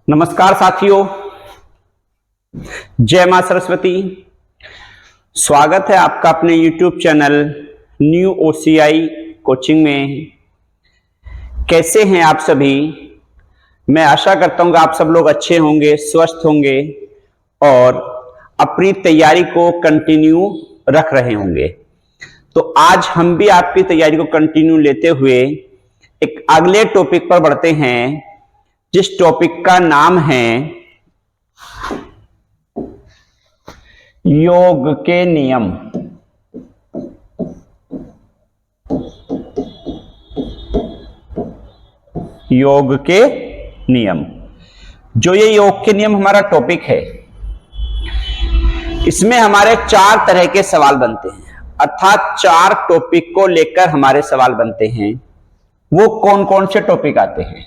नमस्कार साथियों, जय मां सरस्वती। स्वागत है आपका अपने YouTube channel new OCI coaching में। कैसे हैं आप सभी? मैं आशा करता हूं कि आप सब लोग अच्छे होंगे, स्वस्थ होंगे और अपनी तैयारी को कंटिन्यू रख रहे होंगे। तो आज हम भी आपकी तैयारी को कंटिन्यू लेते हुए एक अगले टॉपिक पर बढ़ते हैं, जिस टॉपिक का नाम है योग के नियम। योग के नियम, जो ये योग के नियम हमारा टॉपिक है, इसमें हमारे 4 तरह के सवाल बनते हैं, अर्थात 4 टॉपिक को लेकर हमारे सवाल बनते हैं। वो कौन कौन से टॉपिक आते हैं?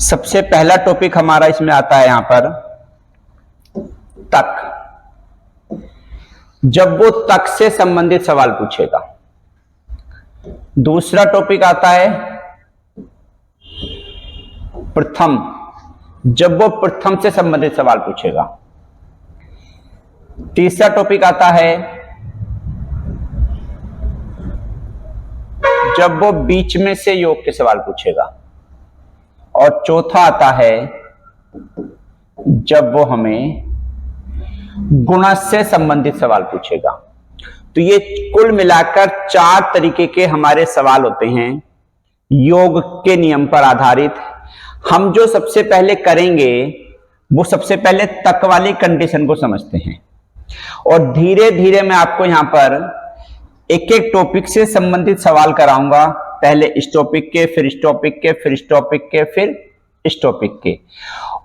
सबसे पहला टॉपिक हमारा इसमें आता है यहां पर तक। जब वो तक से संबंधित सवाल पूछेगा। दूसरा टॉपिक आता है प्रथम, जब वो प्रथम से संबंधित सवाल पूछेगा। तीसरा टॉपिक आता है जब वो बीच में से योग के सवाल पूछेगा। और चौथा आता है जब वो हमें गुणज से संबंधित सवाल पूछेगा। तो ये कुल मिलाकर 4 तरीके के हमारे सवाल होते हैं योग के नियम पर आधारित। हम जो सबसे पहले करेंगे वो सबसे पहले तक वाली कंडीशन को समझते हैं और धीरे धीरे मैं आपको यहां पर एक एक टॉपिक से संबंधित सवाल कराऊंगा। पहले इस टॉपिक के, फिर इस टॉपिक के, फिर इस टॉपिक के, फिर इस टॉपिक के।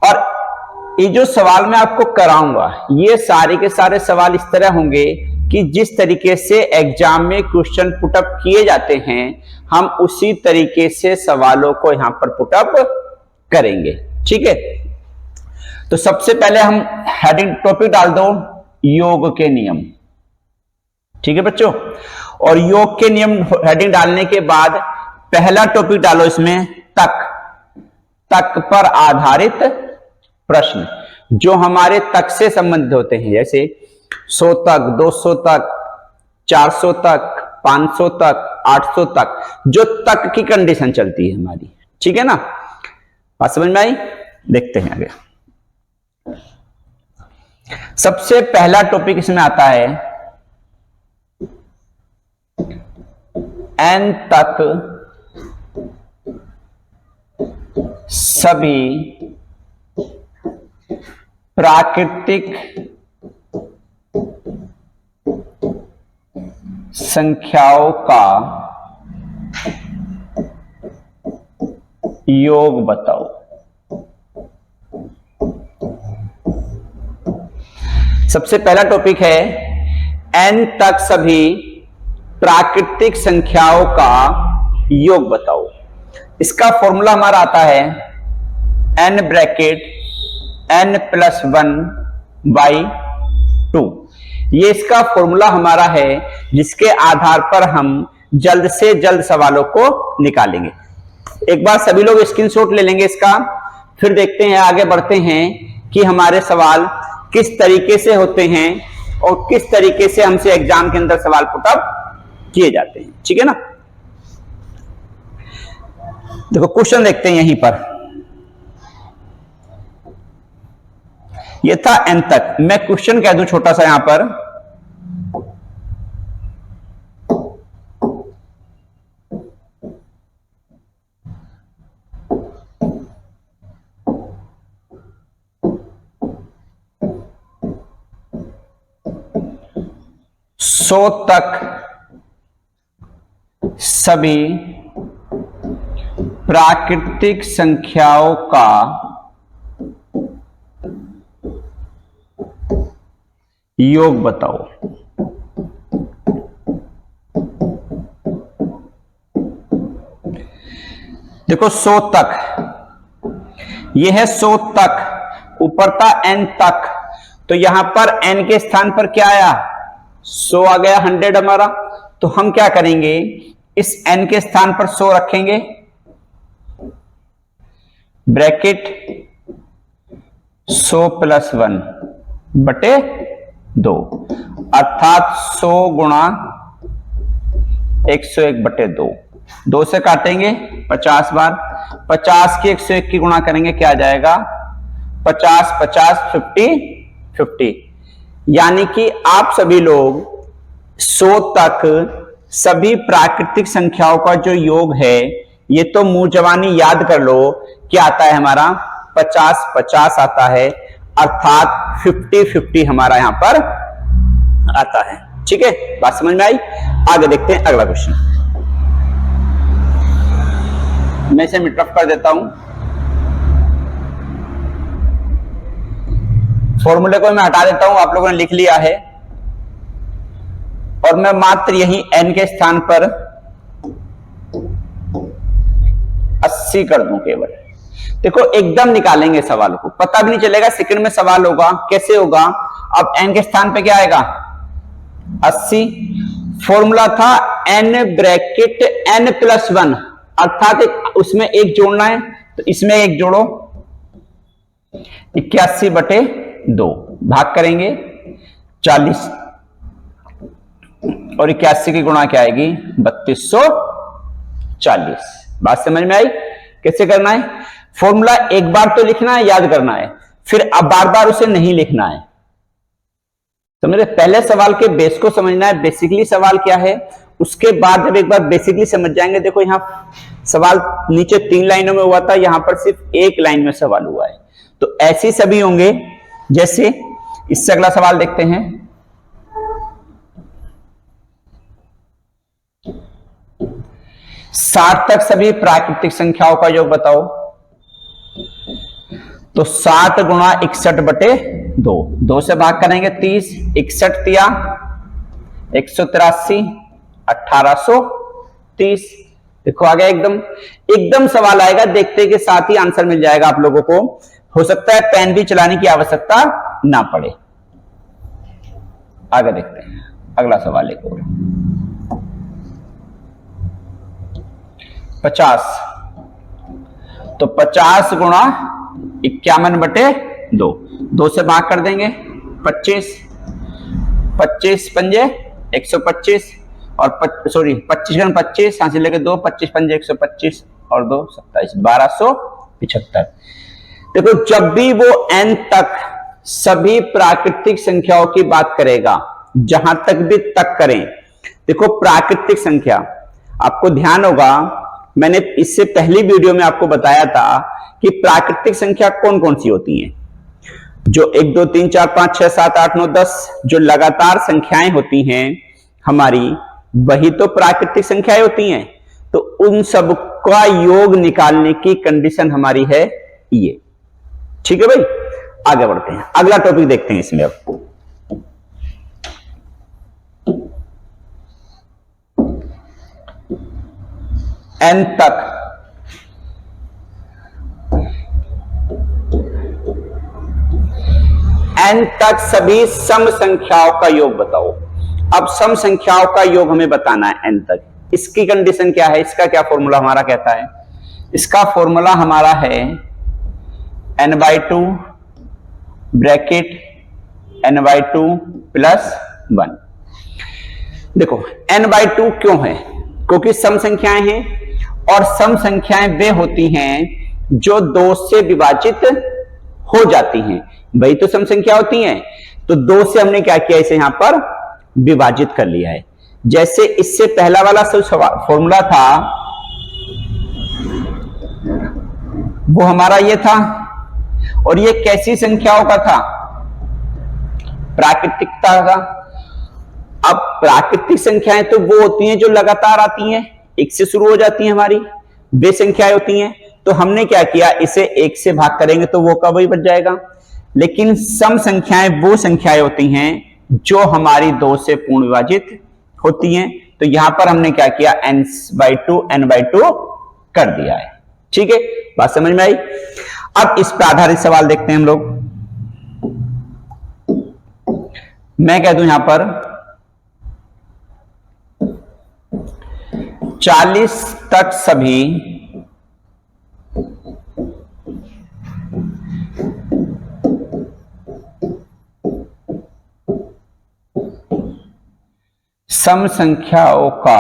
और ये जो सवाल मैं आपको कराऊंगा, ये सारे के सारे सवाल इस तरह होंगे कि जिस तरीके से एग्जाम में क्वेश्चन पुटअप किए जाते हैं, हम उसी तरीके से सवालों को यहां पर पुटअप करेंगे। ठीक है, तो सबसे पहले हम हेडिंग टॉपिक डाल दो योग के नियम। ठीक है बच्चों, और योग के नियम हेडिंग डालने के बाद पहला टॉपिक डालो इसमें तक। तक पर आधारित प्रश्न जो हमारे तक से संबंधित होते हैं, जैसे 100 तक, 200 तक, 400 तक, 500 तक, 800 तक, जो तक की कंडीशन चलती है हमारी। ठीक है ना, बात समझ में आई? देखते हैं आगे। सबसे पहला टॉपिक इसमें आता है n तक सभी प्राकृतिक संख्याओं का योग बताओ। सबसे पहला टॉपिक है n तक सभी प्राकृतिक संख्याओं का योग बताओ। इसका फॉर्मूला हमारा आता है n ब्रैकेट n+1/2। ये इसका फॉर्मूला हमारा है, जिसके आधार पर हम जल्द से जल्द सवालों को निकालेंगे। एक बार सभी लोग स्क्रीनशॉट ले लेंगे इसका, फिर देखते हैं, आगे बढ़ते हैं कि हमारे सवाल किस तरीके से होते हैं और किस तरीके से हमसे एग्जाम के अंदर सवाल पुटअप किए जाते हैं। ठीक है ना, देखो क्वेश्चन देखते हैं यहीं पर। ये था n तक, मैं क्वेश्चन कह दूं छोटा सा यहां पर। सौ तक सभी प्राकृतिक संख्याओं का योग बताओ। देखो 100 तक, यह है 100 तक, ऊपर था n तक, तो यहां पर n के स्थान पर क्या आया? 100 आ गया, 100 हमारा। तो हम क्या करेंगे, इस n के स्थान पर 100 रखेंगे, ब्रैकेट 100 + 1/2 अर्थात 100 गुणा 101/2। 2 से काटेंगे 50 बार, 50 की 101 की गुणा करेंगे, क्या आ जाएगा 50 50 50 50। यानी कि आप सभी लोग 100 तक सभी प्राकृतिक संख्याओं का जो योग है, ये तो मुंह जवानी याद कर लो, क्या आता है हमारा 50 50 आता है, अर्थात 50 50 हमारा यहां पर आता है। ठीक है, बात समझ में आई? आगे देखते हैं अगला क्वेश्चन। मैं इसे मिटअप कर देता हूं, फॉर्मूले को मैं हटा देता हूं, आप लोगों ने लिख लिया है, और मैं मात्र यही n के स्थान पर 80 कर दूं केवल। देखो एकदम निकालेंगे सवाल को, पता भी नहीं चलेगा, सेकंड में सवाल होगा, कैसे होगा। अब n के स्थान पे क्या आएगा 80, फॉर्मूला था n ब्रैकेट n + 1, अर्थात उसमें एक जोड़ना है, तो इसमें एक जोड़ो, 81/2 भाग करेंगे 40, और 81 की गुणा क्या आएगी 3240। बात समझ में आई? कैसे करना है? फॉर्मूला एक बार तो लिखना है, याद करना है, फिर अब बार बार उसे नहीं लिखना है। तो मेरे पहले सवाल के बेस को समझना है, बेसिकली सवाल क्या है, उसके बाद जब एक बार बेसिकली समझ जाएंगे। देखो यहां सवाल नीचे 3 लाइनों में हुआ था, यहां पर सिर्फ 1 लाइन में सवाल हुआ है, तो ऐसे सभी होंगे। जैसे इससे अगला सवाल देखते हैं, 60 तक सभी प्राकृतिक संख्याओं का योग बताओ। तो 60 गुणा 61/2, 2 से भाग करेंगे 30, 61 तिया 183, 1830। देखो आ गया, एकदम सवाल आएगा, देखते के साथ ही आंसर मिल जाएगा आप लोगों को। हो सकता है पेन भी चलाने की आवश्यकता ना पड़े। आगे देखते हैं अगला सवाल एक और, 50। तो 50 गुणा 51/2, 2 से भाग कर देंगे 25, 25 पंजे 125, और 25 × 25 हासिल लेके 2, 25 पंजे 125 और 2 27, 1275। देखो जब भी वो n तक सभी प्राकृतिक संख्याओं की बात करेगा, जहां तक भी तक करें, देखो प्राकृतिक संख्या, आपको ध्यान होगा मैंने इससे पहली वीडियो में आपको बताया था कि प्राकृतिक संख्या कौन कौन सी होती हैं। जो 1 2 3 4 5 6 7 8 9 10 जो लगातार संख्याएं होती हैं हमारी, वही तो प्राकृतिक संख्याएं होती हैं। तो उन सब का योग निकालने की कंडीशन हमारी है ये। ठीक है भाई, आगे बढ़ते हैं, अगला टॉपिक देखते हैं इसमें। अब n तक सभी सम संख्याओं का योग बताओ। अब सम संख्याओं का योग हमें बताना है n तक। इसकी कंडीशन क्या है, इसका क्या फॉर्मूला हमारा कहता है? इसका फॉर्मूला हमारा है n/2 ब्रैकेट n/2 + 1। देखो n/2 क्यों है? क्योंकि सम संख्याएं हैं, और सम संख्याएं वे होती हैं जो 2 से विभाजित हो जाती हैं, वही तो सम संख्या होती हैं। तो 2 से हमने क्या किया, इसे यहां पर विभाजित कर लिया है। जैसे इससे पहला वाला फॉर्मूला था वो हमारा ये था, और ये कैसी संख्याओं का था? प्राकृतिकता का। अब प्राकृतिक संख्याएं तो वो होती हैं जो लगातार आती हैं, 1 से शुरू हो जाती हैं, हमारी वे संख्याएं होती हैं। तो हमने क्या किया, इसे 1 से भाग करेंगे तो वो का वही बच जाएगा। लेकिन सम संख्याएं वो संख्याएं होती हैं जो हमारी 2 से पूर्ण विभाजित होती हैं। तो यहां पर हमने क्या किया, n/2 कर दिया है। ठीक है, बात समझ में आई? अब इस पर आधारित सवाल देखते हैं हम लोग। मैं कह दूं यहां पर 40 तक सभी सम संख्याओं का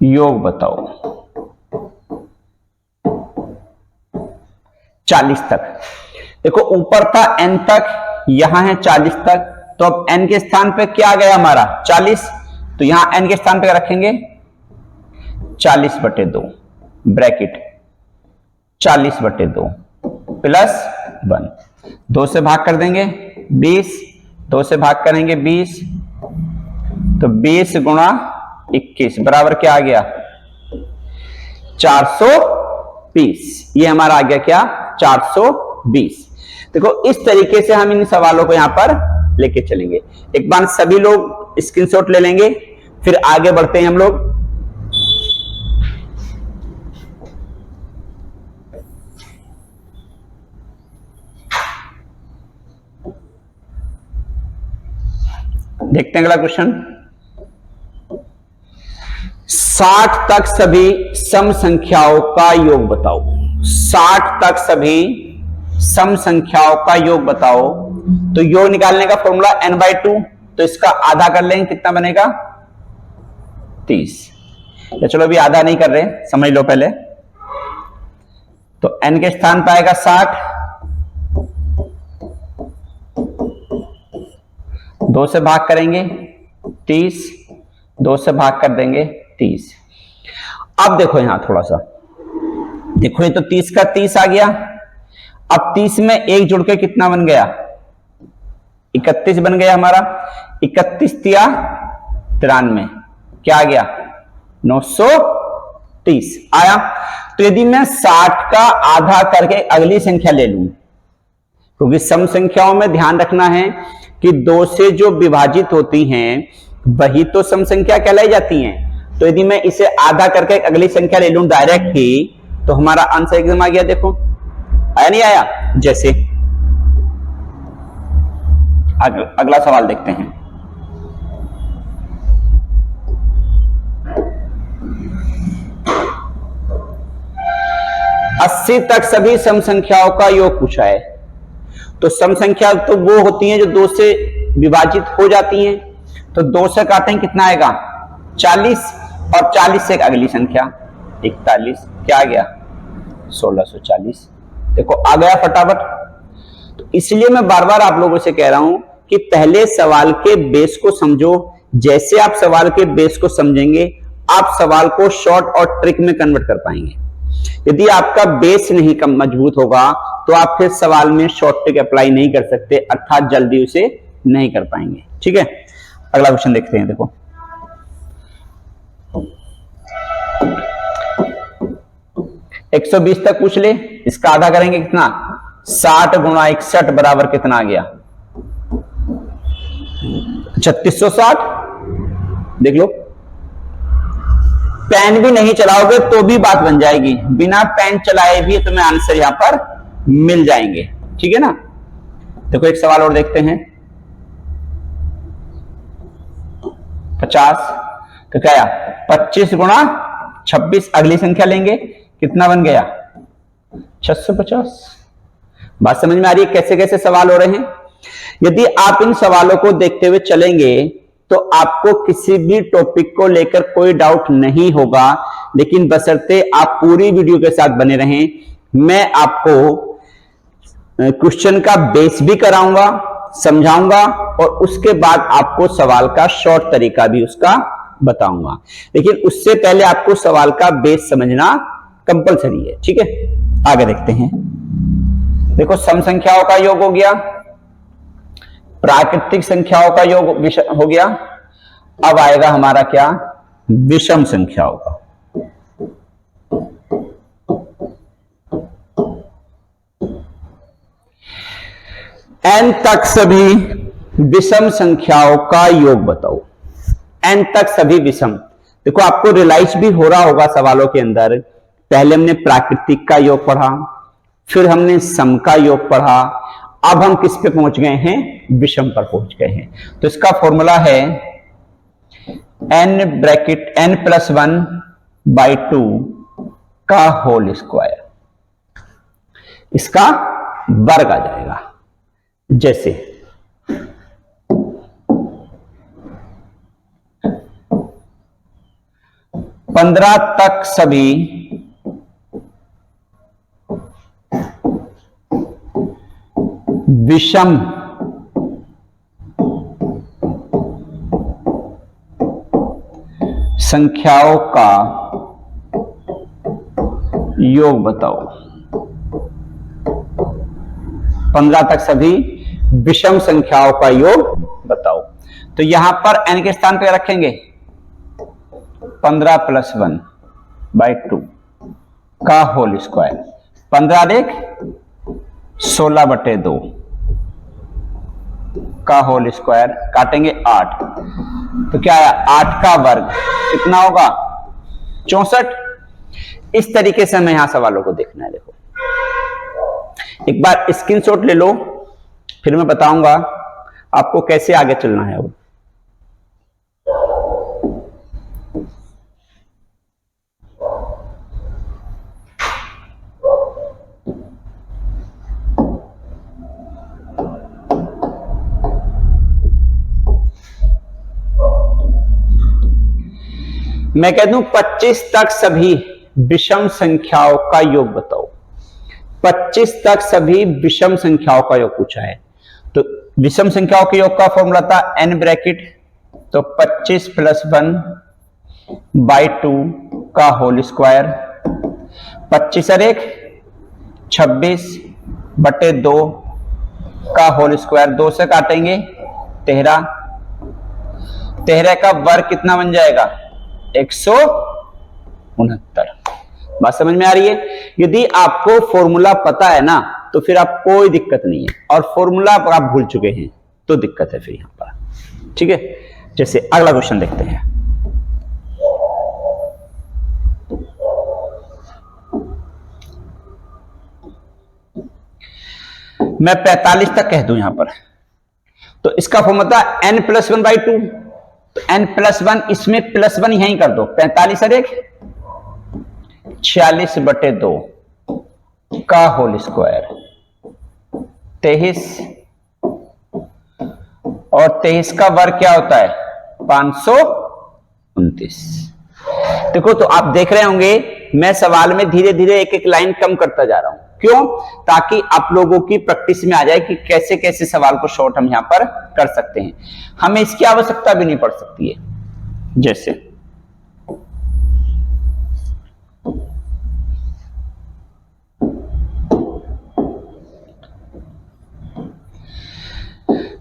योग बताओ 40 तक। देखो ऊपर था n तक, यहां है 40 तक, तो अब n के स्थान पे क्या आ गया हमारा 40, तो यहां n के स्थान पे रखेंगे 40/2 ब्रैकेट 40/2 प्लस 1, 2 से भाग कर देंगे 20, 2 से भाग करेंगे 20, तो 20 गुणा 21 बराबर क्या आ गया 420। ये हमारा आ गया क्या 420। देखो इस तरीके से हम इन सवालों को यहां पर लेके चलेंगे। एक बार सभी लोग स्क्रीनशॉट ले लेंगे, फिर आगे बढ़ते हैं हम लोग। देखते हैं अगला क्वेश्चन। 60 तक सभी सम संख्याओं का योग बताओ। 60 तक सभी सम संख्याओं का योग बताओ। तो योग निकालने का फॉर्मूला n/2, तो इसका आधा कर लेंगे, कितना बनेगा 30। या चलो अभी आधा नहीं कर रहे, समझ लो पहले। तो n के स्थान पर आएगा 60, 2 से भाग करेंगे 30, 2 से भाग कर देंगे 30। अब देखो यहां थोड़ा सा देखो, ये तो 30 का 30 आ गया। अब 30 में 1 जुड़ के कितना बन गया 31 बन गया हमारा। 31 तिया 93, क्या आ गया 930 आया। तो यदि मैं 60 का आधा करके अगली संख्या ले लूं, क्योंकि सम संख्याओं में ध्यान रखना है कि 2 से जो विभाजित होती हैं वही तो सम संख्या कहलाई जाती हैं। तो यदि मैं इसे आधा करके अगली संख्या ले लूं डायरेक्ट ही, तो हमारा आंसर एकदम आ गया। देखो आया नहीं आया। जैसे अगला सवाल देखते हैं। अस्सी तक सभी सम संख्याओं का योग पूछा है। तो सम संख्या तो वो होती हैं जो 2 से विभाजित हो जाती हैं। तो 2 से काटें कितना आएगा 40, और 40 से अगली संख्या 41, क्या आ गया 1640। देखो आ गया फटाफट। तो इसलिए मैं बार बार आप लोगों से कह रहा हूं कि पहले सवाल के बेस को समझो। जैसे आप सवाल के बेस को समझेंगे, आप सवाल को शॉर्ट और ट्रिक में कन्वर्ट कर पाएंगे। यदि आपका बेस नहीं कम मजबूत होगा, तो आप फिर सवाल में शॉर्ट ट्रिक अप्लाई नहीं कर सकते, अर्थात जल्दी उसे नहीं कर पाएंगे। ठीक है, अगला क्वेश्चन देखते हैं। देखो 120 तक पूछ ले, इसका आधा करेंगे कितना 60 गुणा 61 बराबर कितना आ गया 3660। देख लो, पेन भी नहीं चलाओगे तो भी बात बन जाएगी, बिना पेन चलाए भी तुम्हें आंसर यहां पर मिल जाएंगे। ठीक है ना। देखो एक सवाल और देखते हैं। 50, तो क्या 25 गुणा 26 अगली संख्या लेंगे, कितना बन गया 650। बात समझ में आ रही है कैसे कैसे सवाल हो रहे हैं। यदि आप इन सवालों को देखते हुए चलेंगे तो आपको किसी भी टॉपिक को लेकर कोई डाउट नहीं होगा, लेकिन बशर्ते आप पूरी वीडियो के साथ बने रहें। मैं आपको क्वेश्चन का बेस भी कराऊंगा, समझाऊंगा, और उसके बाद आपको सवाल का शॉर्ट तरीका भी उसका बताऊंगा। लेकिन उससे पहले आपको सवाल का बेस समझना कंपलसरी है। ठीक है, आगे देखते हैं। देखो सम संख्याओं का योग हो गया, प्राकृतिक संख्याओं का योग हो गया। अब आएगा हमारा क्या विषम संख्याओं का। n तक सभी विषम संख्याओं का योग बताओ। n तक सभी विषम। देखो आपको रियलाइज भी हो रहा होगा सवालों के अंदर, पहले हमने प्राकृतिक का योग पढ़ा, फिर हमने सम का योग पढ़ा, अब हम किस पे पहुंच गए हैं विषम पर पहुंच गए हैं। तो इसका फॉर्मूला है n ब्रैकेट n+1/2 का होल स्क्वायर, इसका वर्ग आ जाएगा। जैसे 15 तक सभी विषम संख्याओं का योग बताओ। 15 तक सभी विषम संख्याओं का योग बताओ। तो यहां पर n के स्थान पर रखेंगे 15 + 1/2 का होल स्क्वायर। 15 देख 16/2 का होल स्क्वायर, काटेंगे 8, तो क्या आया 8 का वर्ग कितना होगा 64। इस तरीके से हमें यहां सवालों को देखना है। देखो एक बार स्क्रीनशॉट ले लो, फिर मैं बताऊंगा आपको कैसे आगे चलना है। अब मैं कह दूं 25 तक सभी विषम संख्याओं का योग बताओ। 25 तक सभी विषम संख्याओं का योग पूछा है। तो विषम संख्याओं के योग का फॉर्मूला था n ब्रैकेट, तो 25 + 1/2 का होल स्क्वायर। 25 और 1 26/2 का होल स्क्वायर, 2 से काटेंगे 13। 13 का वर्ग कितना बन जाएगा 169। बात समझ में आ रही है। यदि आपको फॉर्मूला पता है ना तो फिर आप कोई दिक्कत नहीं है, और फॉर्मूला आप भूल चुके हैं तो दिक्कत है फिर यहां पर। ठीक है, जैसे अगला क्वेश्चन देखते हैं। मैं 45 तक कह दूं यहां पर, तो इसका फॉर्मूला n + 1/2, तो n + 1, इसमें +1 यहीं कर दो। 45 और 1 46/2 का होल स्क्वायर। 23 और 23 का वर्ग क्या होता है 529। देखो तो आप देख रहे होंगे मैं सवाल में धीरे धीरे एक एक लाइन कम करता जा रहा हूं। क्यों? ताकि आप लोगों की प्रैक्टिस में आ जाए कि कैसे कैसे सवाल को शॉर्ट हम यहां पर कर सकते हैं। हमें इसकी आवश्यकता भी नहीं पड़ सकती है। जैसे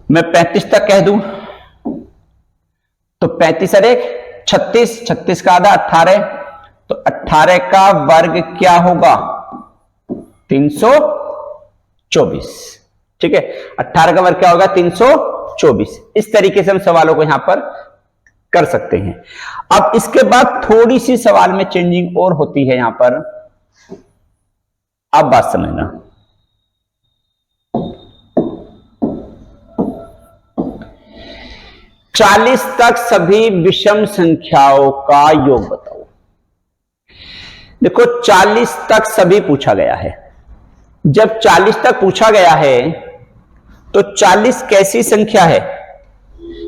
मैं 35 तक कह दूं, तो 35 और 1 36, 36 का आधा 18, तो 18 का वर्ग क्या होगा 324। ठीक है, 18 का वर्ग क्या होगा 324। इस तरीके से हम सवालों को यहां पर कर सकते हैं। अब इसके बाद थोड़ी सी सवाल में चेंजिंग और होती है यहां पर, अब बात समझना। चालीस तक सभी विषम संख्याओं का योग बताओ। देखो 40 तक सभी पूछा गया है। जब 40 तक पूछा गया है तो 40 कैसी संख्या है?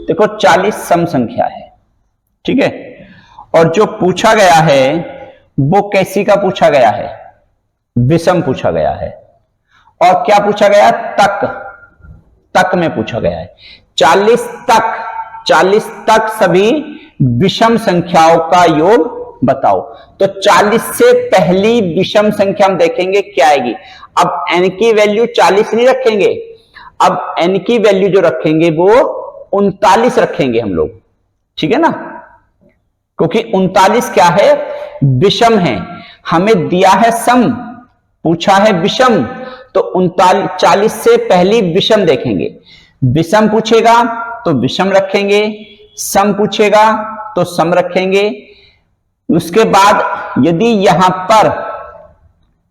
देखो 40 सम संख्या है। ठीक है, और जो पूछा गया है वो कैसी का पूछा गया है? विषम पूछा गया है। और क्या पूछा गया? तक में पूछा गया है। 40 तक सभी विषम संख्याओं का योग बताओ। तो 40 से पहली विषम संख्या हम देखेंगे क्या आएगी। अब n की वैल्यू 40 नहीं रखेंगे, अब n की वैल्यू जो रखेंगे वो 39 रखेंगे हम लोग। ठीक है ना, क्योंकि 39 क्या है? विषम है। हमें दिया है सम, पूछा है विषम, तो 40 से पहली विषम देखेंगे। विषम पूछेगा तो विषम रखेंगे, सम पूछेगा तो सम रखेंगे। उसके बाद यदि यहां पर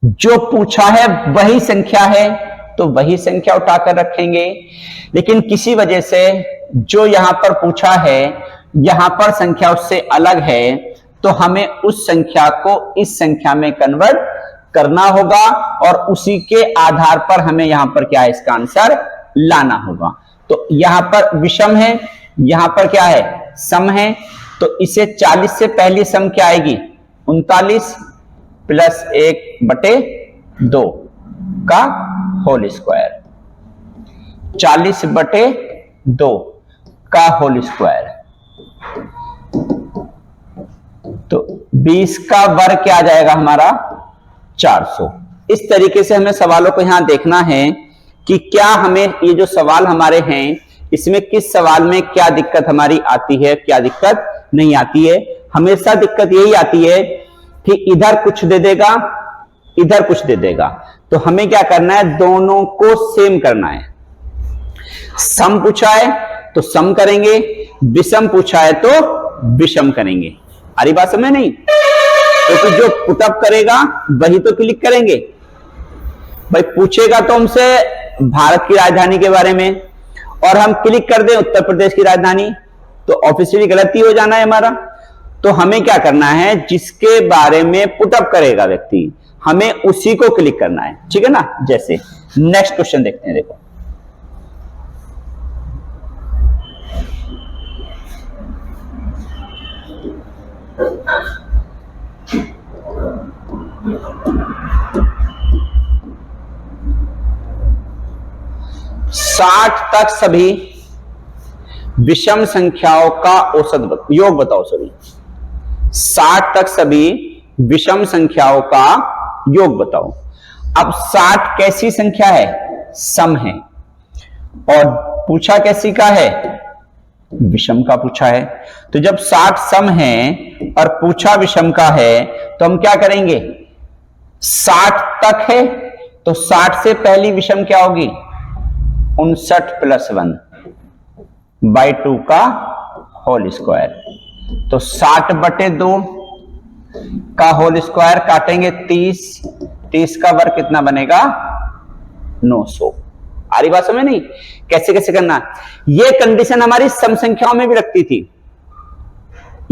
जो पूछा है वही संख्या है तो वही संख्या उठाकर रखेंगे। लेकिन किसी वजह से जो यहां पर पूछा है यहां पर संख्या उससे अलग है, तो हमें उस संख्या को इस संख्या में कन्वर्ट करना होगा और उसी के आधार पर हमें यहां पर क्या है इसका आंसर लाना होगा। तो यहां पर विषम है, यहां पर क्या है? सम है। तो इसे 40 से पहली सम क्या आएगी? 39 प्लस 1/2 का होल स्क्वायर, 40/2 का होल स्क्वायर, तो 20 का वर्ग क्या आ जाएगा हमारा 400। इस तरीके से हमें सवालों को यहां देखना है कि क्या हमें ये जो सवाल हमारे हैं इसमें किस सवाल में क्या दिक्कत हमारी आती है, क्या दिक्कत नहीं आती है। हमेशा दिक्कत यही आती है कि इधर कुछ दे देगा, इधर कुछ दे देगा, तो हमें क्या करना है, दोनों को सेम करना है। सम पूछा है तो सम करेंगे, विषम पूछा है तो विषम करेंगे। अरे बात समझ नहीं, क्योंकि जो पुटअप करेगा वही तो क्लिक करेंगे। भाई पूछेगा तो हमसे भारत की राजधानी के बारे में और हम क्लिक कर दें उत्तर प्रदेश की राजधानी, तो ऑफिशियली गलती हो जाना है हमारा। तो हमें क्या करना है, जिसके बारे में पुटअप करेगा व्यक्ति हमें उसी को क्लिक करना है, ठीक है ना। जैसे नेक्स्ट क्वेश्चन देखते हैं, देखो 60 तक सभी विषम संख्याओं का औसत योग बताओ। सॉरी, 60 तक सभी विषम संख्याओं का योग बताओ। अब 60 कैसी संख्या है, सम है, और पूछा कैसी का है, विषम का पूछा है। तो जब 60 सम है और पूछा विषम का है तो हम क्या करेंगे, 60 तक है तो 60 से पहली विषम क्या होगी, 59 + 1/2 का होल स्क्वायर। तो 60/2 का होल स्क्वायर काटेंगे 30 का वर्ग कितना बनेगा 900। आ रही बात समझ नहीं, कैसे कैसे करना। ये कंडीशन हमारी सम संख्याओं में भी लगती थी,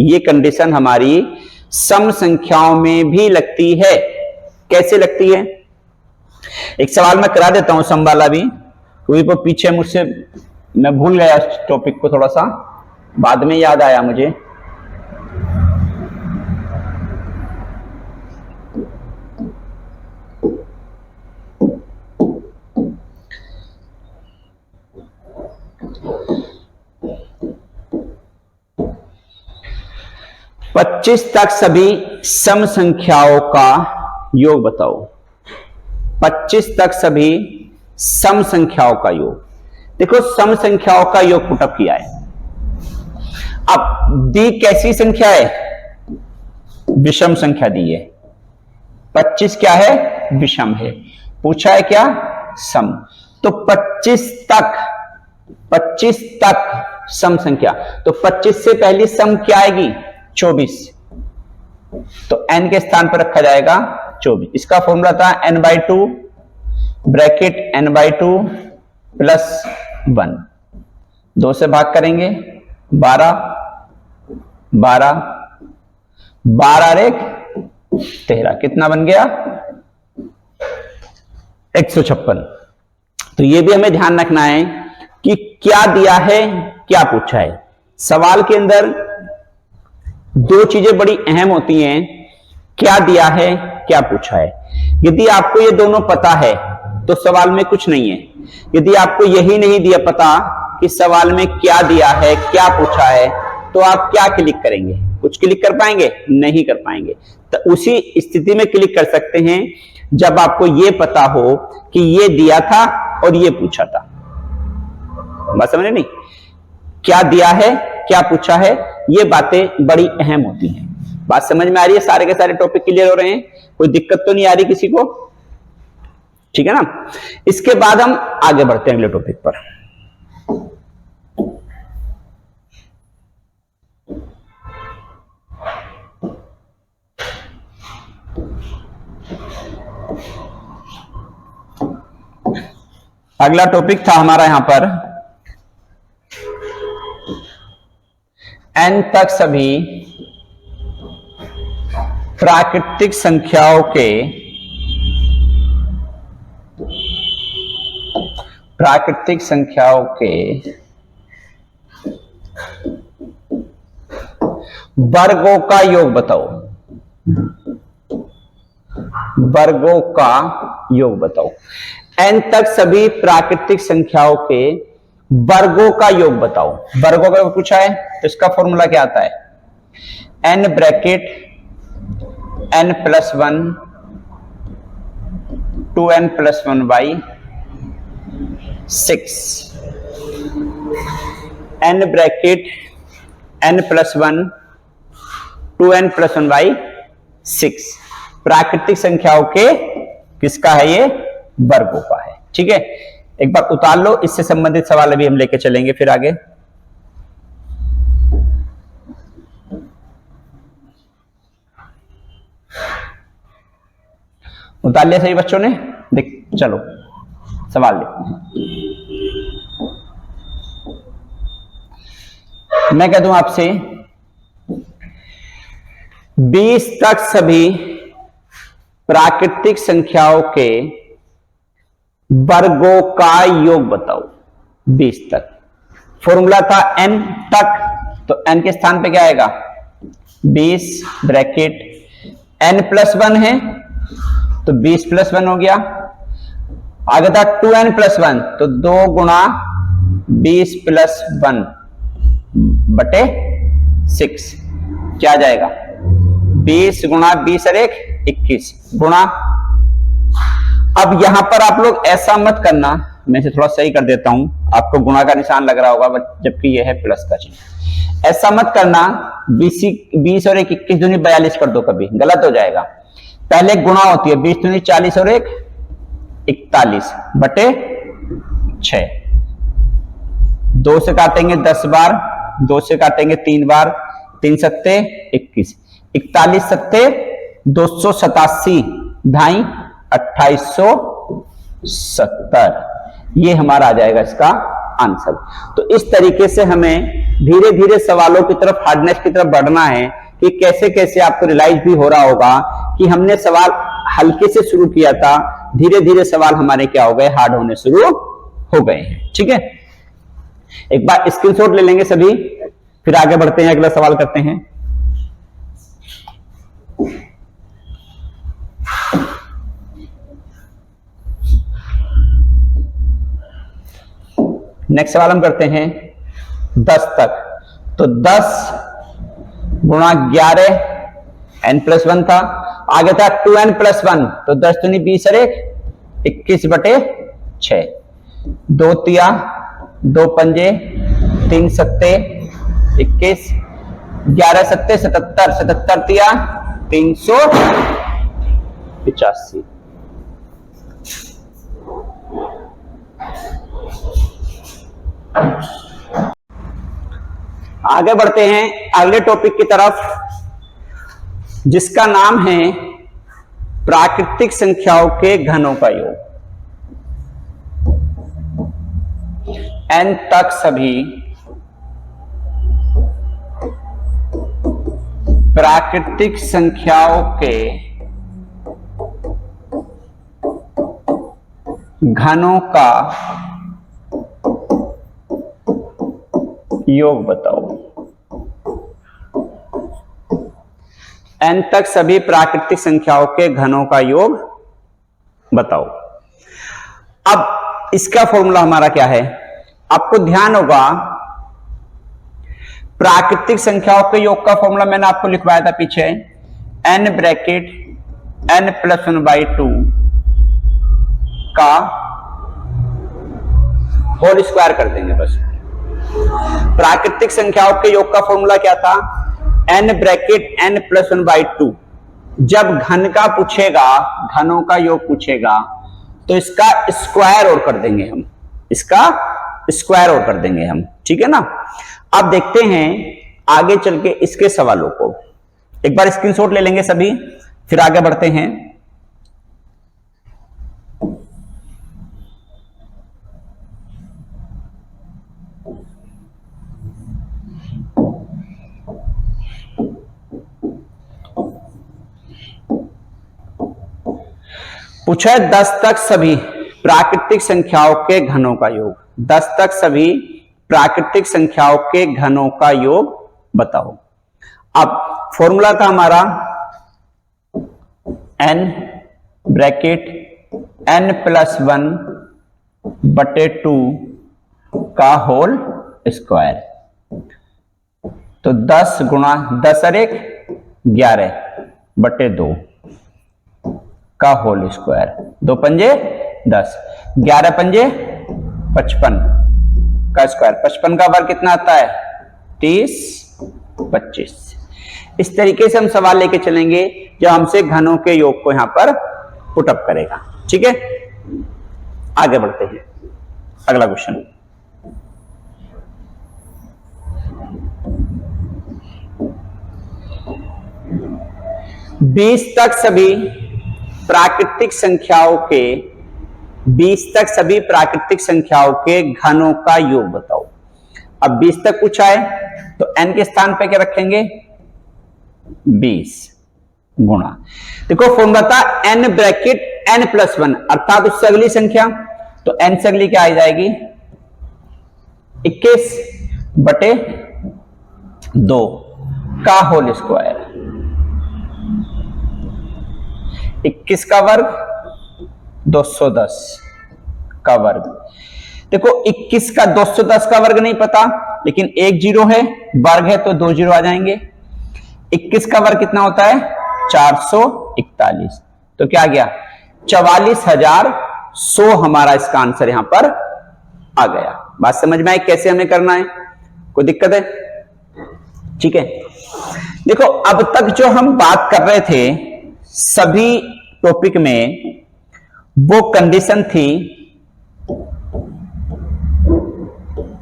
ये कंडीशन हमारी सम संख्याओं में भी लगती है। कैसे लगती है, एक सवाल मैं करा देता हूं सम वाला भी, क्योंकि वो पीछे मुझसे मैं भूल गया इस टॉपिक को, थोड़ा सा बाद में याद आया मुझे। पच्चीस तक सभी सम संख्याओं का योग बताओ। 25 तक सभी सम संख्याओं का योग। देखो सम संख्याओं का योग पुटअप किया है। अब दी कैसी संख्या है, विषम संख्या दी है। 25 क्या है, विषम है। पूछा है क्या, सम। तो 25 तक सम संख्या, तो 25 से पहली सम क्या आएगी 24, तो n के स्थान पर रखा जाएगा 24। इसका फॉर्मूला था n/2 ब्रैकेट n/2 + 1, 2 से भाग करेंगे 12 और 1 13, कितना बन गया 156। तो ये भी हमें ध्यान रखना है कि क्या दिया है क्या पूछा है। सवाल के अंदर दो चीजें बड़ी अहम होती हैं, क्या दिया है क्या पूछा है। यदि आपको ये दोनों पता है तो सवाल में कुछ नहीं है। यदि आपको यही नहीं दिया पता कि सवाल में क्या दिया है क्या पूछा है, तो आप क्या क्लिक करेंगे, कुछ क्लिक कर पाएंगे, नहीं कर पाएंगे। तो उसी स्थिति में क्लिक कर सकते हैं जब आपको ये पता हो कि ये दिया था और ये पूछा था। बात समझ नहीं, क्या दिया है क्या पूछा है, ये बातें बड़ी अहम होती हैं। बात समझ में आ रही है, सारे के सारे टॉपिक क्लियर हो रहे हैं, कोई दिक्कत तो नहीं आ रही किसी को, ठीक है ना। इसके बाद हम आगे बढ़ते हैं अगले टॉपिक पर। अगला टॉपिक था हमारा यहां पर n तक सभी प्राकृतिक संख्याओं के वर्गों का योग बताओ। वर्गों का योग बताओ। n तक सभी प्राकृतिक संख्याओं के वर्गों का योग बताओ। वर्गों का पूछा है तो इसका फॉर्मूला क्या आता है? n bracket n plus 1 2n plus 1 by 6, n bracket n plus 1 2n plus 1 by 6 प्राकृतिक संख्याओं के किसका है? ये वर्गों का है। ठीक है, एक बार उतार लो, इससे संबंधित सवाल अभी हम लेके चलेंगे फिर आगे। उतार लिया सही बच्चों ने? देख चलो सवाल लिखते हैं। मैं कह दूं आपसे 20 तक सभी प्राकृतिक संख्याओं के वर्गों का योग बताओ। 20 तक फॉर्मूला था n तक, तो n के स्थान पे क्या आएगा? 20 ब्रैकेट n प्लस 1 है तो 20 प्लस 1 हो गया। आगे था 2n प्लस 1 तो 2 गुणा 20 प्लस 1 बटे 6 क्या आ जाएगा? 20 गुणा 20 और 1 21 गुणा। अब यहां पर आप लोग ऐसा मत करना, मैं इसे थोड़ा सही कर देता हूं, आपको गुणा का निशान लग रहा होगा जबकि यह है प्लस का चिन्ह। ऐसा मत करना 20 और 1 21 दूनी 42 कर दो, कभी गलत हो जाएगा। पहले गुणा होती है 20 दूनी 40 और 1 41 बटे 6। 2 से काटेंगे 10 बार, 2 से काटेंगे 3 बार, 3 सत्ते 21, 41 सत्ते 287, ढाई 2870। ये हमारा आ जाएगा इसका आंसर। तो इस तरीके से हमें धीरे धीरे सवालों की तरफ, हार्डनेस की तरफ बढ़ना है कि कैसे कैसे आपको रियलाइज भी हो रहा होगा कि हमने सवाल हल्के से शुरू किया था, धीरे धीरे सवाल हमारे क्या हो गए? हार्ड होने शुरू हो गए हैं। ठीक है, एक बार स्क्रीनशॉट ले लेंगे सभी, फिर आगे बढ़ते हैं, अगला सवाल करते हैं। नेक्स्ट सवाल हम करते हैं 10 तक। तो 10 गुणा 11 n प्लस 1 था, आगे था 2n प्लस 1 तो 10 दूनी 20 और 1 21 बटे 6। 2 तिया 2 पंजे 3 सत्ते 21, 11 सत्ते 77, 77 तिया 385। आगे बढ़ते हैं अगले टॉपिक की तरफ, जिसका नाम है प्राकृतिक संख्याओं के घनों का योग। n तक सभी प्राकृतिक संख्याओं के घनों का योग बताओ। n तक सभी प्राकृतिक संख्याओं के घनों का योग बताओ। अब इसका फॉर्मूला हमारा क्या है? आपको ध्यान होगा प्राकृतिक संख्याओं के योग का फॉर्मूला मैंने आपको लिखवाया था पीछे, n bracket n plus 1 by 2 का होल स्क्वायर कर देंगे बस। प्राकृतिक संख्याओं के योग का फॉर्मूला क्या था? n bracket n plus 1 by 2। जब घन का पूछेगा, घनों का योग पूछेगा, तो इसका स्क्वायर और कर देंगे हम, इसका स्क्वायर और कर देंगे हम। ठीक है ना? अब देखते हैं आगे चल के इसके सवालों को। एक बार स्क्रीनशॉट ले लेंगे सभी, फिर आगे बढ़ते हैं। पूछा है 10 तक सभी प्राकृतिक संख्याओं के घनों का योग। 10 तक सभी प्राकृतिक संख्याओं के घनों का योग बताओ। अब फॉर्मूला था हमारा n ब्रैकेट n+1 बटे 2 का होल स्क्वायर। तो 10 गुणा 10 और 1 11 बटे 2 का होल स्क्वायर। 2 पंजे 10, 11 पंजे 55 का स्क्वायर। 55 का वर्ग कितना आता है? 30, 25। इस तरीके से हम सवाल लेके चलेंगे जो हमसे घनों के योग को यहां पर पुटअप करेगा। ठीक है, आगे बढ़ते हैं। अगला क्वेश्चन, बीस तक सभी प्राकृतिक संख्याओं के घनों का योग बताओ। अब 20 तक पूछा है तो n के स्थान पे क्या रखेंगे? 20 गुणा, देखो फॉर्मूला था n ब्रैकेट n+1 अर्थात उससे अगली संख्या, तो n से अगली क्या आ जाएगी? 21 बटे 2 का होल स्क्वायर। 21 का वर्ग 210 का वर्ग। देखो 21 का 210 का वर्ग नहीं पता, लेकिन एक जीरो है, वर्ग है तो 2 जीरो आ जाएंगे। 21 का वर्ग कितना होता है? 441। तो क्या आ गया? 44,100 हमारा इसका आंसर यहां पर आ गया। बात समझ में आई कैसे हमें करना है? कोई दिक्कत है? ठीक है, देखो अब तक जो हम बात कर रहे थे सभी टॉपिक में वो कंडीशन थी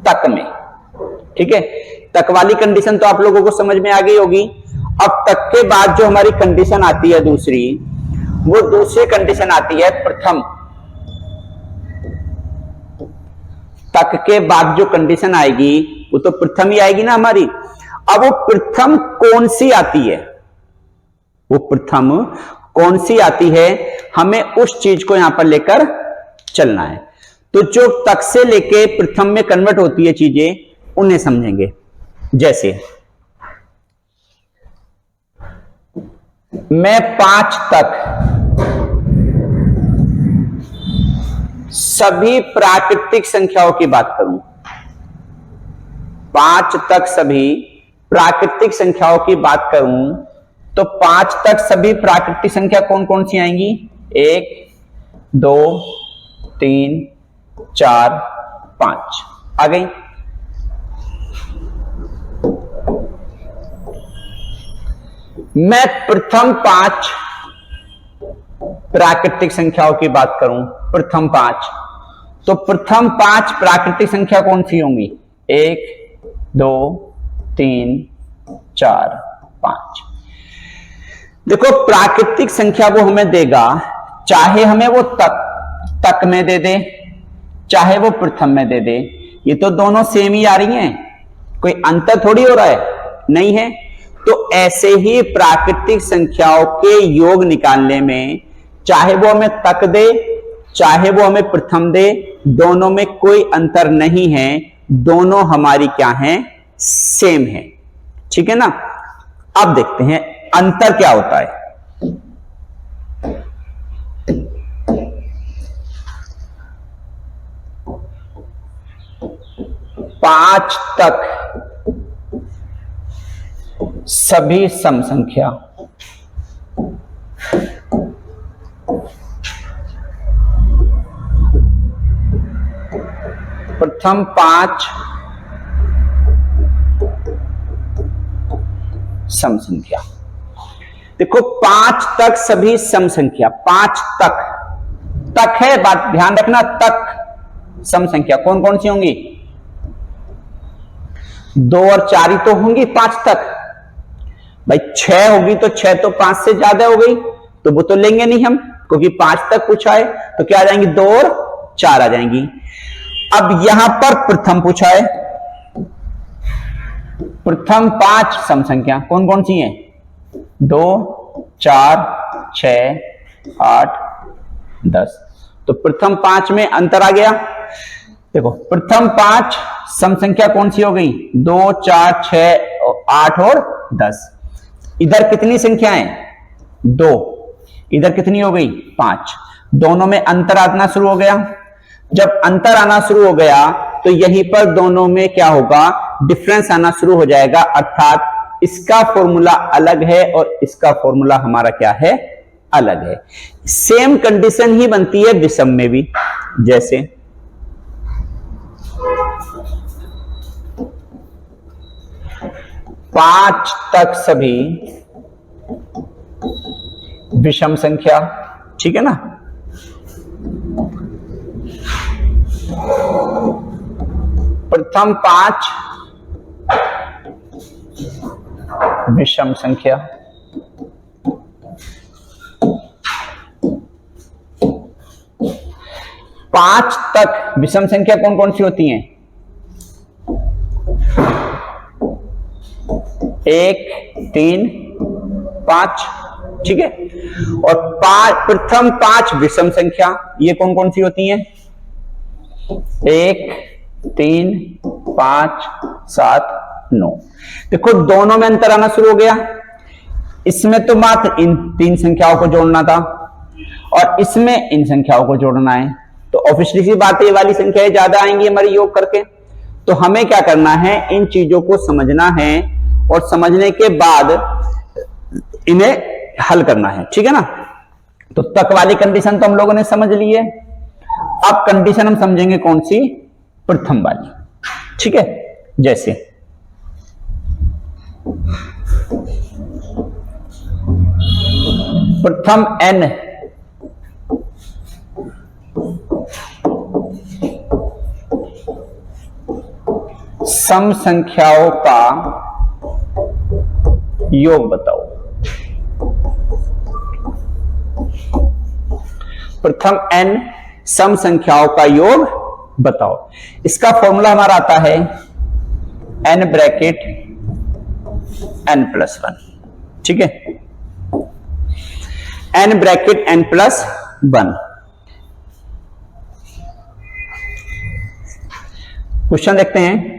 तक में। ठीक है, तक वाली कंडीशन तो आप लोगों को समझ में आ गई होगी। अब तक के बाद जो हमारी कंडीशन आती है दूसरी, वो दूसरी कंडीशन आती है प्रथम। तक के बाद जो कंडीशन आएगी वो तो प्रथम ही आएगी ना हमारी। अब वो प्रथम कौन सी आती है? वो प्रथम कौन सी आती है, हमें उस चीज को यहां पर लेकर चलना है। तो जो तक से लेके प्रथम में कन्वर्ट होती है चीजें, उन्हें समझेंगे। जैसे मैं 5 तक सभी प्राकृतिक संख्याओं की बात करूं, 5 तक सभी प्राकृतिक संख्याओं की बात करूं, तो 5 तक सभी प्राकृतिक संख्या कौन कौन सी आएंगी? 1, 2, 3, 4, 5 आ गई। मैं प्रथम 5 प्राकृतिक संख्याओं की बात करूं, प्रथम 5, तो प्रथम 5 प्राकृतिक संख्या कौन सी होंगी? 1, 2, 3, 4, 5। देखो प्राकृतिक संख्या वो हमें देगा, चाहे हमें वो तक में दे दे, चाहे वो प्रथम में दे दे। ये तो दोनों सेम ही आ रही हैं, कोई अंतर थोड़ी हो रहा है, नहीं है। तो ऐसे ही प्राकृतिक संख्याओं के योग निकालने में, चाहे वो हमें तक दे, चाहे वो हमें प्रथम दे, दोनों में कोई अंतर नहीं है, दोनों हमारी क्या हैं? सेम है। ठीक है ना। अब देखते हैं अंतर क्या होता है। पांच तक सभी सम संख्या, प्रथम 5 सम संख्या। देखो 5 तक सभी सम संख्या, 5 तक है, बात ध्यान रखना, तक सम संख्या कौन कौन सी होंगी? 2 और 4 ही तो होंगी 5 तक। भाई 6 होगी तो 6 तो 5 से ज्यादा हो गई, तो वो तो लेंगे नहीं हम, क्योंकि 5 तक पूछा है, तो क्या आ जाएंगी? 2 और 4 आ जाएंगी। अब यहां पर प्रथम पूछा है, प्रथम 5 सम संख्या कौन कौन सी हैं? 2, 4, 6, 8, 10। तो प्रथम 5 में अंतर आ गया। देखो प्रथम 5 सम संख्या कौन सी हो गई? 2, 4, 6, 8 और 10। इधर कितनी संख्याएं? 2। इधर कितनी हो गई 5, दोनों में अंतर आना शुरू हो गया। जब अंतर आना शुरू हो गया तो यहीं पर दोनों में क्या होगा, डिफरेंस आना शुरू हो जाएगा, अर्थात इसका फॉर्मूला अलग है और इसका फॉर्मूला हमारा क्या है, अलग है। सेम कंडीशन ही बनती है विषम में भी, जैसे 5 तक सभी विषम संख्या, ठीक है ना। प्रथम 5 विषम संख्या, पांच तक विषम संख्या कौन कौन सी होती हैं, 1, 3, 5, ठीक है। और प्रथम 5 विषम संख्या ये कौन कौन सी होती हैं, 1, 3, 5, 7, 9। देखो दोनों में अंतर आना शुरू हो गया। इसमें तो मात्र इन 3 संख्याओं को जोड़ना था और इसमें इन संख्याओं को जोड़ना है, तो ऑब्वियसली सी बात है ये वाली संख्याएं ज्यादा आएंगी हमारी योग करके। तो हमें क्या करना है, इन चीजों को समझना है और समझने के बाद इन्हें हल करना है, ठीक है ना। तो तक वाली कंडीशन तो हम लोगों ने समझ ली है। अब कंडीशन हम समझेंगे कौन सी, प्रथम वाली, ठीक है। जैसे प्रथम n सम संख्याओं का योग बताओ। प्रथम n सम संख्याओं का योग बताओ। इसका फॉर्मूला हमारा आता है n ब्रैकेट n+1, ठीक है। n bracket n+1। क्वेश्चन देखते हैं।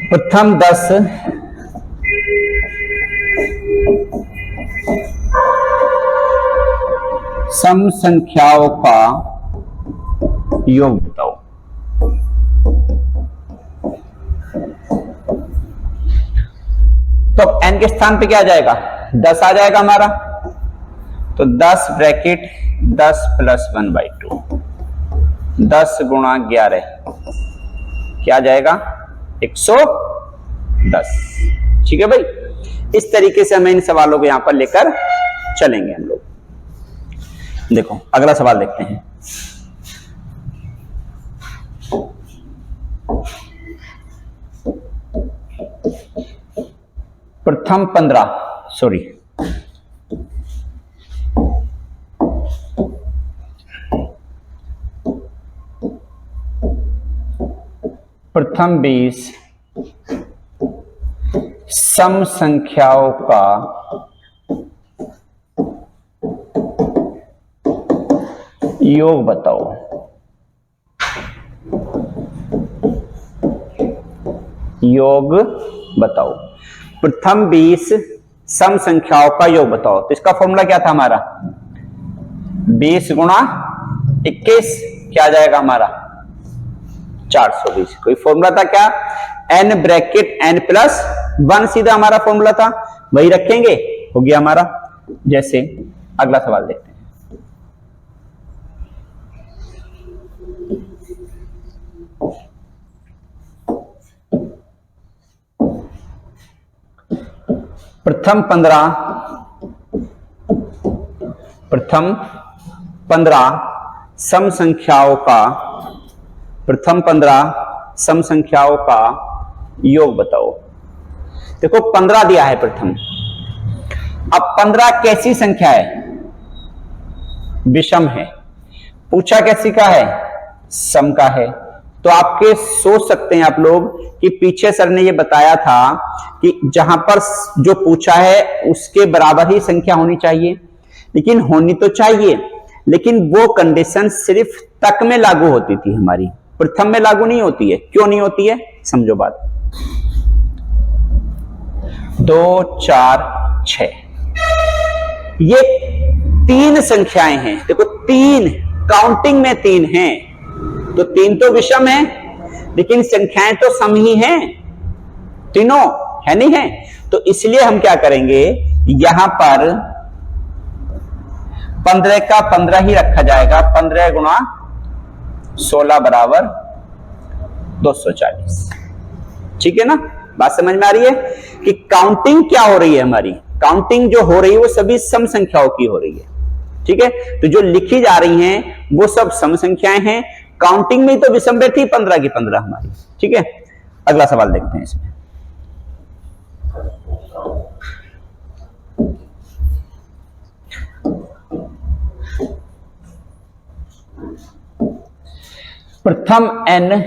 प्रथम 10 सम संख्याओं का योग बताओ। तो n के स्थान पे क्या आ जाएगा, 10 आ जाएगा हमारा। तो 10 ब्रैकेट 10+1/2, 10 गुणा 11 क्या आ जाएगा, 110, ठीक है भाई। इस तरीके से हमें इन सवालों को यहां पर लेकर चलेंगे हम लोग। देखो अगला सवाल देखते हैं। प्रथम 20 सम संख्याओं का योग बताओ। योग बताओ। प्रथम 20 सम संख्याओं का योग बताओ। तो इसका फॉर्मूला क्या था हमारा, 20 गुणा 21 क्या आ जाएगा हमारा, 420। कोई फॉर्मूला था क्या, n ब्रैकेट n+1 सीधा हमारा फॉर्मूला था, वही रखेंगे, हो गया हमारा। जैसे अगला सवाल देखते हैं। प्रथम 15 सम संख्याओं का, प्रथम 15 सम संख्याओं का योग बताओ। देखो 15 दिया है प्रथम। अब 15 कैसी संख्या है, विषम है। पूछा कैसी का है, सम का है। तो आपके सोच सकते हैं आप लोग कि पीछे सर ने ये बताया था कि जहां पर जो पूछा है उसके बराबर ही संख्या होनी चाहिए, लेकिन होनी तो चाहिए, लेकिन वो कंडीशन सिर्फ तक में लागू होती थी, हमारी प्रथम में लागू नहीं होती है। क्यों नहीं होती है, समझो बात। 2 4 6 ये 3 संख्याएं हैं। देखो 3 काउंटिंग में 3 हैं, तो 3 तो विषम है, लेकिन संख्याएं तो सम ही हैं, तीनों है नहीं है। तो इसलिए हम क्या करेंगे, यहां पर 15 का 15 ही रखा जाएगा। 15 गुणा 16 बराबर 240। ठीक है ना, बात समझ में आ रही है कि काउंटिंग क्या हो रही है, हमारी काउंटिंग जो हो रही है वो सभी सम संख्याओं की हो रही है। ठीक है, तो जो लिखी जा रही हैं वो सब सम संख्याएं हैं। काउंटिंग में तो विषम बैठी 15 की 15 हमारी। ठीक है, अगला सवाल देखते हैं इसमें। प्रथम n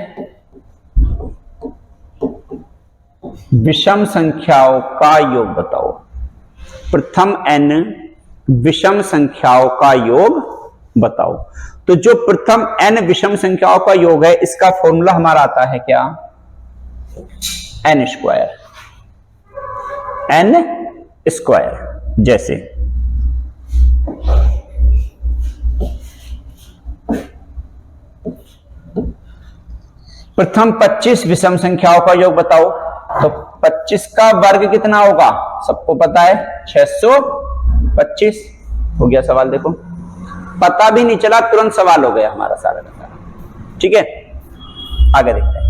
विषम संख्याओं का योग बताओ। प्रथम n विषम संख्याओं का योग बताओ। तो जो प्रथम n विषम संख्याओं का योग है, इसका फॉर्मूला हमारा आता है क्या, n स्क्वायर। n स्क्वायर जैसे प्रथम 25 विषम संख्याओं का योग बताओ। तो 25 का वर्ग कितना होगा, सबको पता है 625। हो गया सवाल। देखो पता भी नहीं चला, तुरंत सवाल हो गया हमारा सारा का सारा। ठीक है, आगे देखते हैं।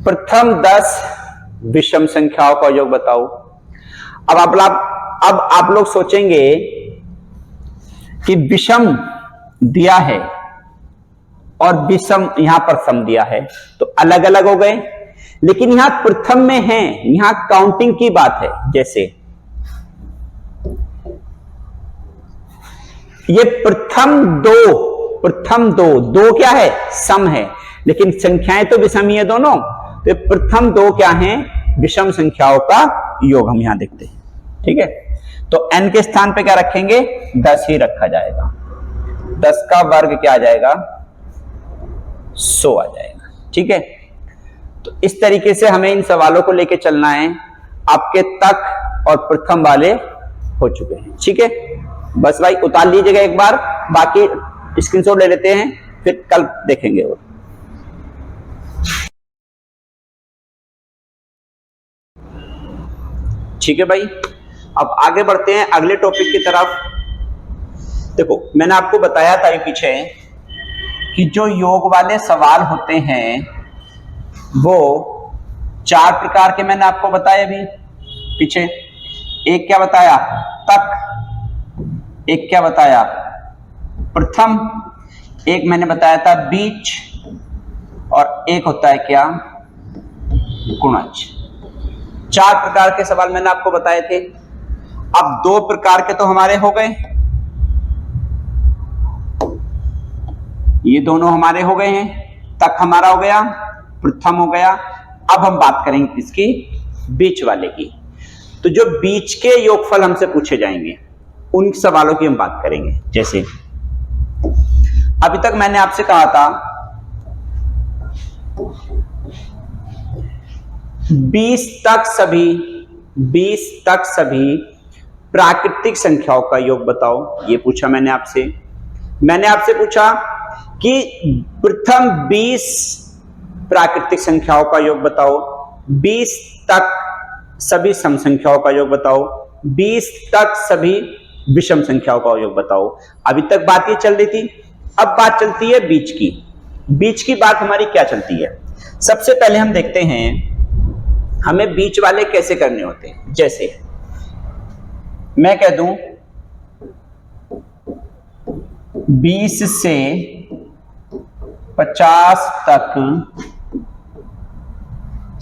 प्रथम 10 विषम संख्याओं का योग बताओ। अब आप लोग सोचेंगे कि विषम दिया है और विषम यहां पर सम दिया है, तो अलग अलग हो गए, लेकिन यहां प्रथम में है, यहां काउंटिंग की बात है। जैसे ये प्रथम दो क्या है, सम है, लेकिन संख्याएं तो विषम ही है दोनों। तो प्रथम 2 क्या है, विषम संख्याओं का योग हम यहां देखते हैं। ठीक है, तो n के स्थान पे क्या रखेंगे, 10 ही रखा जाएगा। 10 का वर्ग क्या आ जाएगा, 100 आ जाएगा। ठीक है, तो इस तरीके से हमें इन सवालों को लेके चलना है। आपके तक और प्रथम वाले हो चुके हैं। ठीक है, बस भाई उतार लीजिएगा एक बार, बाकी स्क्रीनशॉट ले लेते हैं, फिर कल देखेंगे। और ठीक है भाई, अब आगे बढ़ते हैं अगले टॉपिक की तरफ। देखो मैंने आपको बताया था ये पीछे कि जो योग वाले सवाल होते हैं वो 4 प्रकार के मैंने आपको बताया अभी पीछे। एक क्या बताया, तक। एक क्या बताया, प्रथम। एक मैंने बताया था बीच, और एक होता है क्या, गुणज। 4 प्रकार के सवाल मैंने आपको बताए थे। अब 2 प्रकार के तो हमारे हो गए, ये दोनों हमारे हो गए हैं। तक हमारा हो गया, प्रथम हो गया। अब हम बात करेंगे किसकी, बीच वाले की। तो जो बीच के योगफल हमसे पूछे जाएंगे उन सवालों की हम बात करेंगे। जैसे अभी तक मैंने आपसे कहा था 20 तक सभी प्राकृतिक संख्याओं का योग बताओ, ये पूछा मैंने आपसे। मैंने आपसे पूछा कि प्रथम 20 प्राकृतिक संख्याओं का योग बताओ, 20 तक सभी सम संख्याओं का योग बताओ, 20 तक सभी विषम संख्याओं का योग बताओ। अभी तक बात ये चल रही थी। अब बात चलती है बीच की। बीच की बात हमारी क्या चलती है, सबसे पहले हम देखते हैं हमें बीच वाले कैसे करने होते हैं। जैसे मैं कह दूं 20 से 50 तक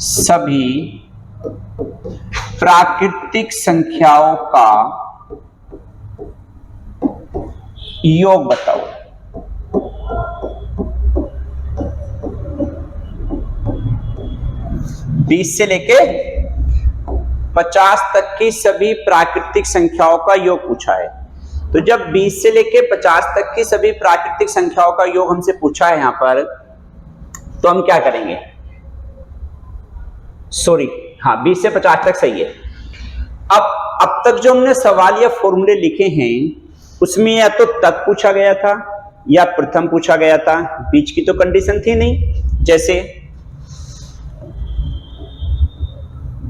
सभी प्राकृतिक संख्याओं का योग बताओ। बीस से लेके 50 तक की सभी प्राकृतिक संख्याओं का योग पूछा है। तो जब 20 से लेके 50 तक की सभी प्राकृतिक संख्याओं का योग हमसे पूछा है यहां पर, तो हम क्या करेंगे, सॉरी हाँ 20 से 50 तक सही है। अब तक जो हमने सवाल या फॉर्मूले लिखे हैं उसमें या तो तक पूछा गया था या प्रथम पूछा गया था, बीच की तो कंडीशन थी नहीं। जैसे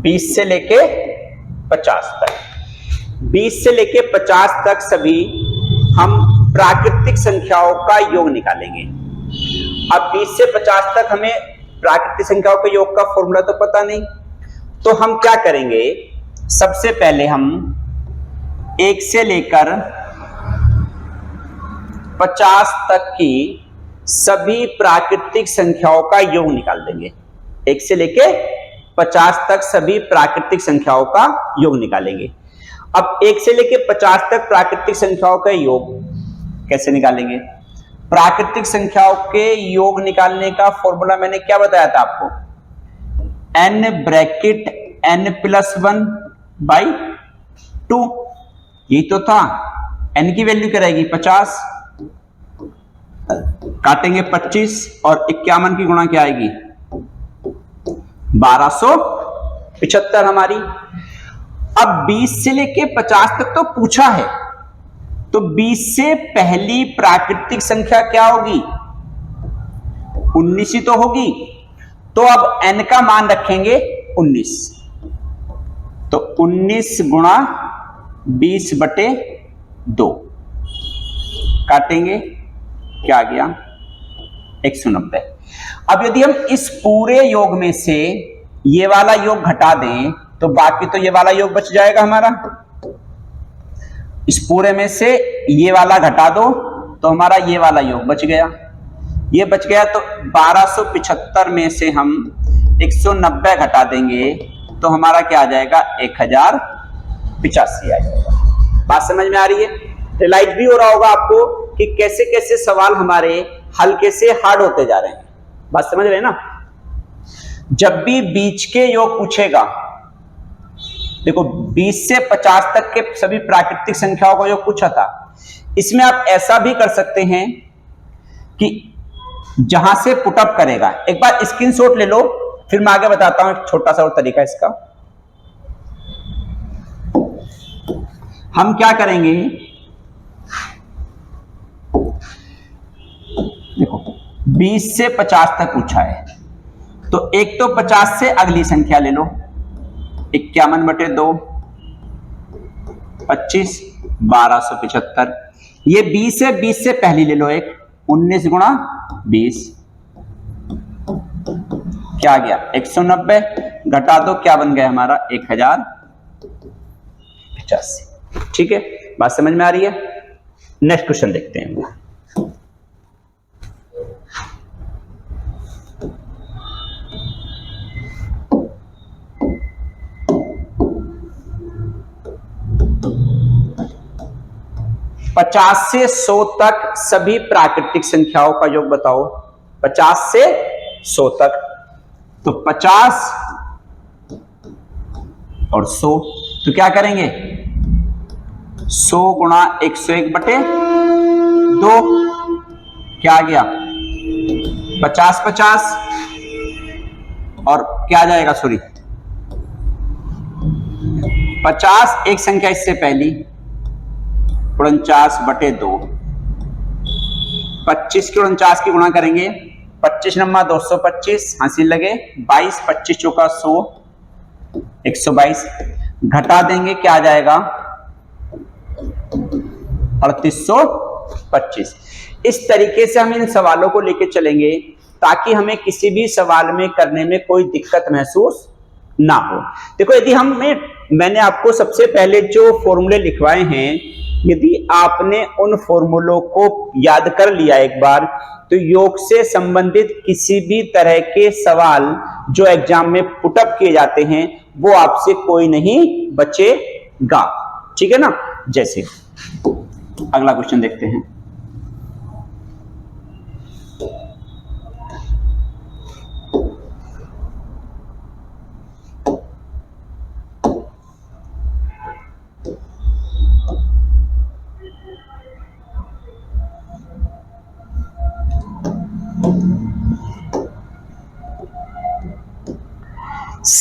20 से लेके 50 तक, 20 से लेके 50 तक सभी हम प्राकृतिक संख्याओं का योग निकालेंगे। अब 20 से 50 तक हमें प्राकृतिक संख्याओं के योग का फॉर्मूला तो पता नहीं, तो हम क्या करेंगे, सबसे पहले हम 1 से लेकर 50 तक की सभी प्राकृतिक संख्याओं का योग निकाल देंगे। 1 से लेके 50 तक सभी प्राकृतिक संख्याओं का योग निकालेंगे। अब 1 से लेके 50 तक प्राकृतिक संख्याओं का योग कैसे निकालेंगे? प्राकृतिक संख्याओं के योग निकालने का फॉर्मूला मैंने क्या बताया था आपको, n bracket n plus 1 by 2, यही तो था। n की वैल्यू क्या रहेगी 50, काटेंगे 25 और 51 की गुणा क्या आएगी 1275 हमारी। अब 20 से लेके 50 तक तो पूछा है, तो 20 से पहली प्राकृतिक संख्या क्या होगी 19 ही तो होगी। तो अब n का मान रखेंगे 19, तो 19 गुणा 20/2, काटेंगे क्या आ गया 190। अब यदि हम इस पूरे योग में से ये वाला योग घटा दें तो बाकी तो ये वाला योग बच जाएगा हमारा। इस पूरे में से ये वाला घटा दो तो हमारा ये वाला योग बच गया, ये बच गया। तो 1275 में से हम 190 घटा देंगे तो हमारा क्या आ जाएगा 1085 आ जाएगा। बात समझ में आ रही है? रियलाइज भी हो रहा होगा आपको कि कैसे कैसे सवाल हमारे हल्के से हार्ड होते जा रहे हैं। बात समझ रहे हैं ना? जब भी बीच के योग पूछेगा, देखो 20 से 50 तक के सभी प्राकृतिक संख्याओं का योग पूछा था, इसमें आप ऐसा भी कर सकते हैं कि जहां से पुटअप करेगा, एक बार स्क्रीनशॉट ले लो, फिर मैं आगे बताता हूं एक छोटा सा और तरीका इसका। हम क्या करेंगे, देखो 20 से 50 तक पूछा है, तो एक तो 50 से अगली संख्या ले लो, 51/2 25 1275। ये 20 है, 20 से पहली ले लो एक 19 गुणा 20, क्या आ गया 190, घटा दो क्या बन गया हमारा 1085। ठीक है, बात समझ में आ रही है? नेक्स्ट क्वेश्चन देखते हैं। पचास से 100 तक सभी प्राकृतिक संख्याओं का योग बताओ। 50 से 100 तक, तो 50 और 100, तो क्या करेंगे 100 गुणा 101/2, क्या आ गया 50 50 और क्या आ जाएगा, सॉरी 50 एक संख्या इससे पहली 49/2, 25 की 49 की गुणा करेंगे, 25 नम्मा 225, हासिल लगे 22, 25 चौका 100, 122, घटा देंगे क्या आ जाएगा 3825। इस तरीके से हम इन सवालों को लेके चलेंगे ताकि हमें किसी भी सवाल में करने में कोई दिक्कत महसूस ना हो। देखो यदि मैंने आपको सबसे पहले जो फॉर्मूले लिखवाए हैं, यदि आपने उन फॉर्मूलों को याद कर लिया एक बार, तो योग से संबंधित किसी भी तरह के सवाल जो एग्जाम में पुटअप किए जाते हैं वो आपसे कोई नहीं बचेगा। ठीक है ना? जैसे अगला क्वेश्चन देखते हैं।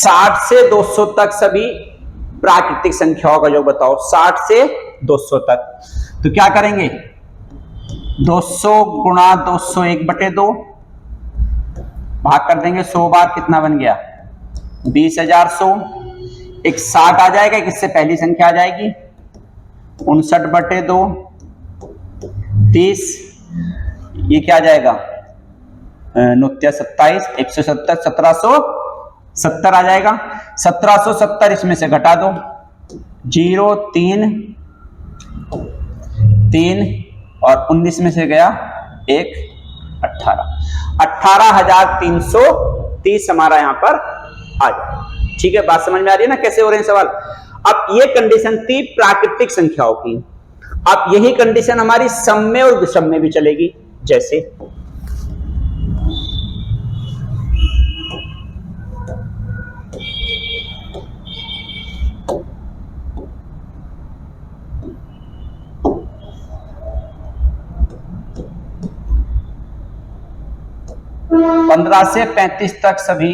60 से 200 तक सभी प्राकृतिक संख्याओं का योग बताओ। 60 से 200 तक, तो क्या करेंगे 200 गुणा 200 1/2 भाग कर देंगे 100 बार, कितना बन गया 20,100। एक 60 आ जाएगा, किससे पहली संख्या आ जाएगी 59/2 30, ये क्या आ जाएगा 29 27 170 1770 आ जाएगा। 1770 इसमें से घटा दो, 0 3 3 और 19 में से गया 1 18, 18,330 हमारा यहां पर आ जाएगा। ठीक है, बात समझ में आ रही है ना कैसे हो रहे हैं सवाल। अब ये कंडीशन थी प्राकृतिक संख्याओं की। अब यही कंडीशन हमारी सम में और विषम में भी चलेगी। जैसे पंद्रह से 35 तक सभी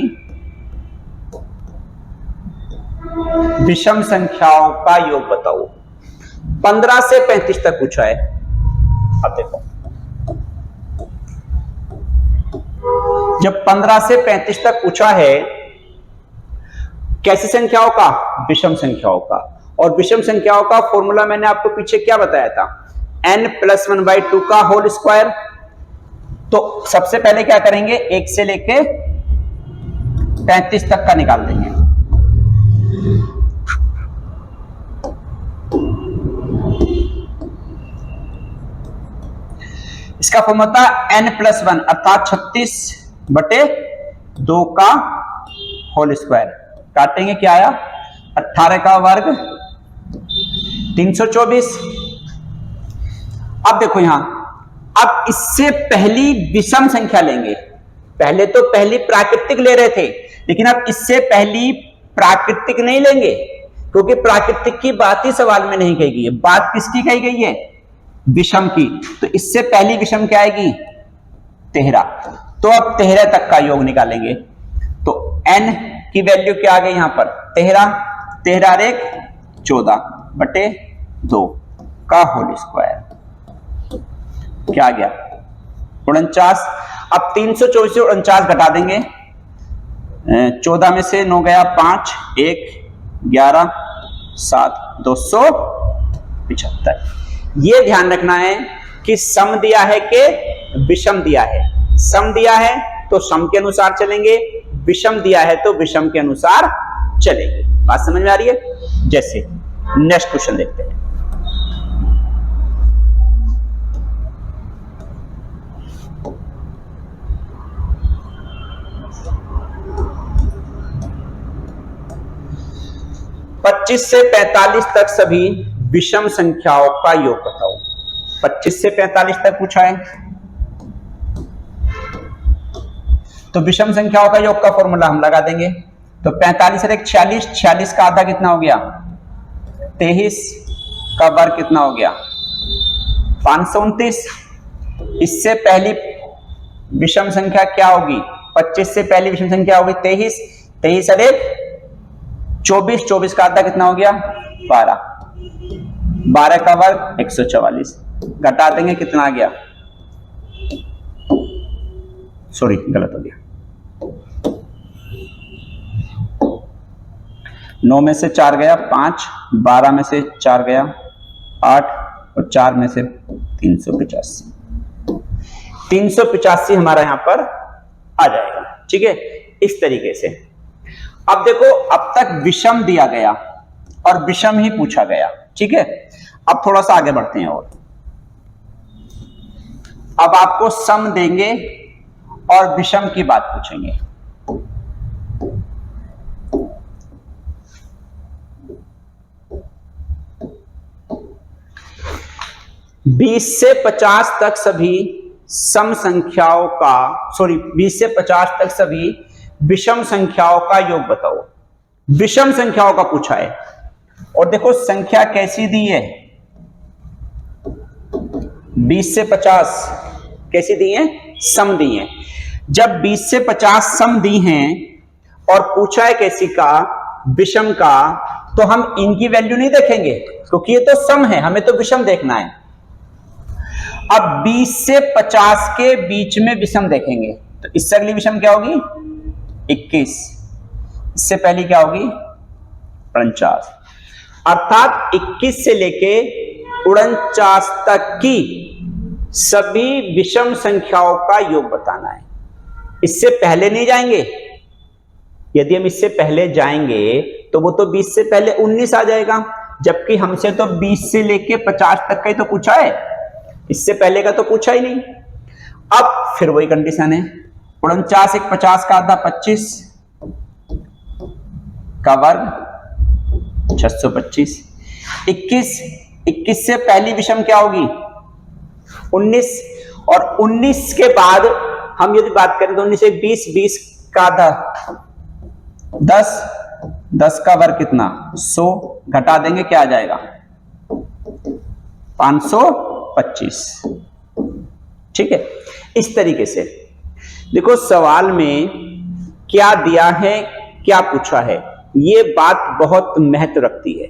विषम संख्याओं का योग बताओ। 15 से 35 तक पूछा है। अब देखो, जब 15 से 35 तक पूछा है, कैसी संख्याओं का विषम संख्याओं का। और विषम संख्याओं का फॉर्मूला मैंने आपको पीछे क्या बताया था, n+1/2 का होल स्क्वायर। तो सबसे पहले क्या करेंगे 1 से लेके 35 तक का निकाल देंगे। इसका फॉर्मूला था n+1 अर्थात 36/2 का होल स्क्वायर। काटेंगे क्या आया 18 का वर्ग 324। अब देखो यहां, अब इससे पहली विषम संख्या लेंगे। पहले तो पहली प्राकृतिक ले रहे थे, लेकिन अब इससे पहली प्राकृतिक नहीं लेंगे, क्योंकि प्राकृतिक की बात ही सवाल में नहीं कही गई है। बात किसकी कही गई है विषम की। तो इससे पहली विषम क्या आएगी 13। तो अब 13 तक का योग निकालेंगे। तो n की वैल्यू क्या आ गई यहां पर 13, 13 1 14/2 का होल स्क्वायर क्या आ गया 49। अब 324 से 49 घटा देंगे, 14 में से 9 गया 5 1 11 7 275। ये ध्यान रखना है कि सम दिया है कि विषम दिया है। सम दिया है तो सम के अनुसार चलेंगे, विषम दिया है तो विषम के अनुसार चलेंगे। बात समझ में आ रही है। जैसे नेक्स्ट क्वेश्चन देखते हैं। पच्चीस से 45 तक सभी विषम संख्याओं का योग बताओ। 25 से 45 तक पूछा है, तो विषम संख्याओं का योग का फॉर्मूला हम लगा देंगे। तो 45 और 1 46, 46 का आधा कितना हो गया 23 का वर्ग कितना हो गया 529। इससे पहली विषम संख्या क्या होगी 25 से पहली विषम संख्या होगी 23, 23 और 1 24, 24 का आधा कितना हो गया 12, 12 का वर्ग 144। घटा देंगे कितना आ गया, सॉरी गलत हो गया, 9 में से 4 गया 5, 12 में से 4 गया 8 और 4 में से 385। 385 हमारा यहां पर आ जाएगा। ठीक है, इस तरीके से। अब देखो, अब तक विषम दिया गया और विषम ही पूछा गया। ठीक है, अब थोड़ा सा आगे बढ़ते हैं और अब आपको सम देंगे और विषम की बात पूछेंगे। बीस से 50 तक सभी सम संख्याओं का, सॉरी 20 से 50 तक सभी विषम संख्याओं का योग बताओ। विषम संख्याओं का पूछा है और देखो संख्या कैसी दी है 20 से 50 कैसी दी है, सम दी है। जब 20 से 50 सम दी हैं और पूछा है कैसी का, विषम का, तो हम इनकी वैल्यू नहीं देखेंगे क्योंकि ये तो सम है, हमें तो विषम देखना है। अब 20 से 50 के बीच में विषम देखेंगे, तो इससे अगली विषम क्या होगी 21, इससे पहली क्या होगी 49, अर्थात 21 से लेके 49 तक की सभी विषम संख्याओं का योग बताना है। इससे पहले नहीं जाएंगे, यदि हम इससे पहले जाएंगे तो वो तो 20 से पहले 19 आ जाएगा, जबकि हमसे तो 20 से लेके 50 तक का ही तो पूछा है, इससे पहले का तो पूछा ही नहीं। अब फिर वही कंडीशन है, 49 एक 50 का आधा 25 का वर्ग 625, 21 से पहली विषम क्या होगी 19, और 19 के बाद हम यदि बात करें तो 19 से 20 का आधा 10 का वर्ग कितना 100, घटा देंगे क्या आ जाएगा 525। ठीक है, इस तरीके से देखो सवाल में क्या दिया है क्या पूछा है, ये बात बहुत महत्व रखती है।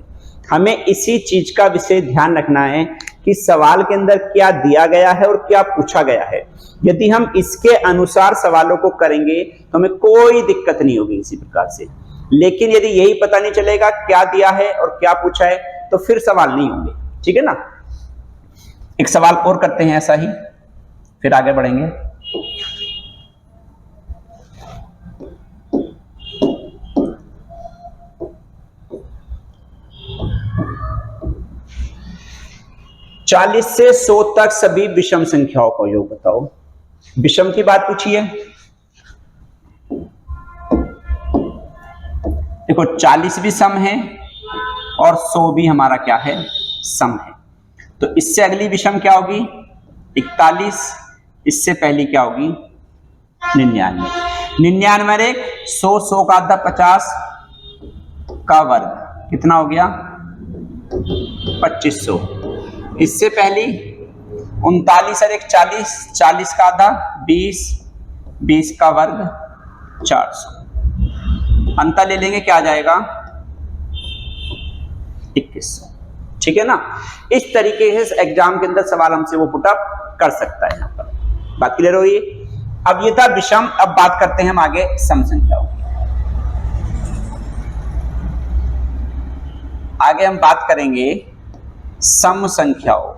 हमें इसी चीज का विशेष ध्यान रखना है कि सवाल के अंदर क्या दिया गया है और क्या पूछा गया है। यदि हम इसके अनुसार सवालों को करेंगे तो हमें कोई दिक्कत नहीं होगी इसी प्रकार से, लेकिन यदि यही पता नहीं चलेगा क्या दिया है और क्या पूछा है तो फिर सवाल नहीं होंगे। ठीक है ना, एक सवाल और करते हैं ऐसा ही, फिर आगे बढ़ेंगे। चालीस से 100 तक सभी विषम संख्याओं का योग बताओ। विषम की बात पूछी है, देखो 40 भी सम है और 100 भी हमारा क्या है सम है, तो इससे अगली विषम क्या होगी 41, इससे पहली क्या होगी 99, 99 एक 100 का आधा 50 का वर्ग कितना हो गया 2500, इससे पहली 39 और एक 40, 40 का आधा 20 का वर्ग 400, अंतर ले लेंगे क्या आ जाएगा 2100। ठीक है ना, इस तरीके से एग्जाम के अंदर सवाल हमसे वो पुटअप कर सकता है। यहाँ पर बात क्लियर हो रही है। अब ये था विषम, अब बात करते हैं हम आगे सम संख्याओं की। आगे हम बात करेंगे सम संख्याओं।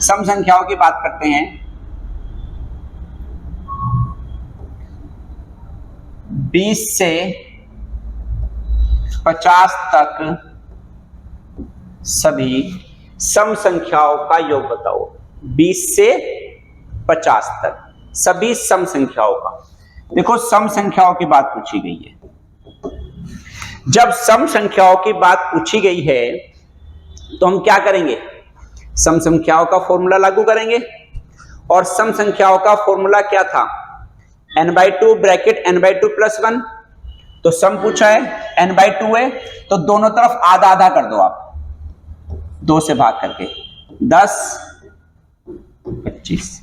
सम संख्याओं की बात करते हैं। 20 से 50 तक सभी सम संख्याओं का योग बताओ। 20 से 50 तक सभी सम संख्याओं का। देखो सम संख्याओं की बात पूछी गई है, जब सम संख्याओं की बात पूछी गई है तो हम क्या करेंगे, सम संख्याओं का फॉर्मूला लागू करेंगे। और सम संख्याओं का फॉर्मूला क्या था, n/2 ब्रैकेट n/2 + 1। तो सम पूछा है n/2 है तो दोनों तरफ आधा आधा कर दो आप, 2 से भाग करके 10 25।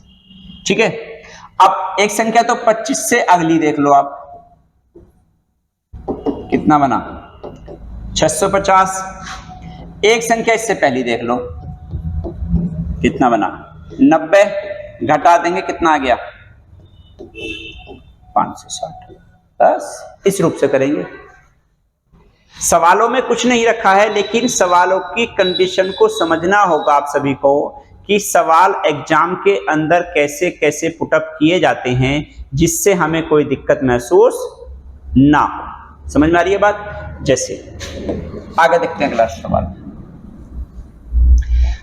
ठीक है, अब एक संख्या तो 25 से अगली देख लो आप, कितना बना 650। एक संख्या इससे पहली देख लो कितना बना 90, घटा देंगे कितना आ गया 560। बस इस रूप से करेंगे। सवालों में कुछ नहीं रखा है, लेकिन सवालों की कंडीशन को समझना होगा आप सभी को कि सवाल एग्जाम के अंदर कैसे कैसे पुटअप किए जाते हैं जिससे हमें कोई दिक्कत महसूस ना हो। समझ में आ रही है बात। जैसे आगे देखते हैं अगला सवाल।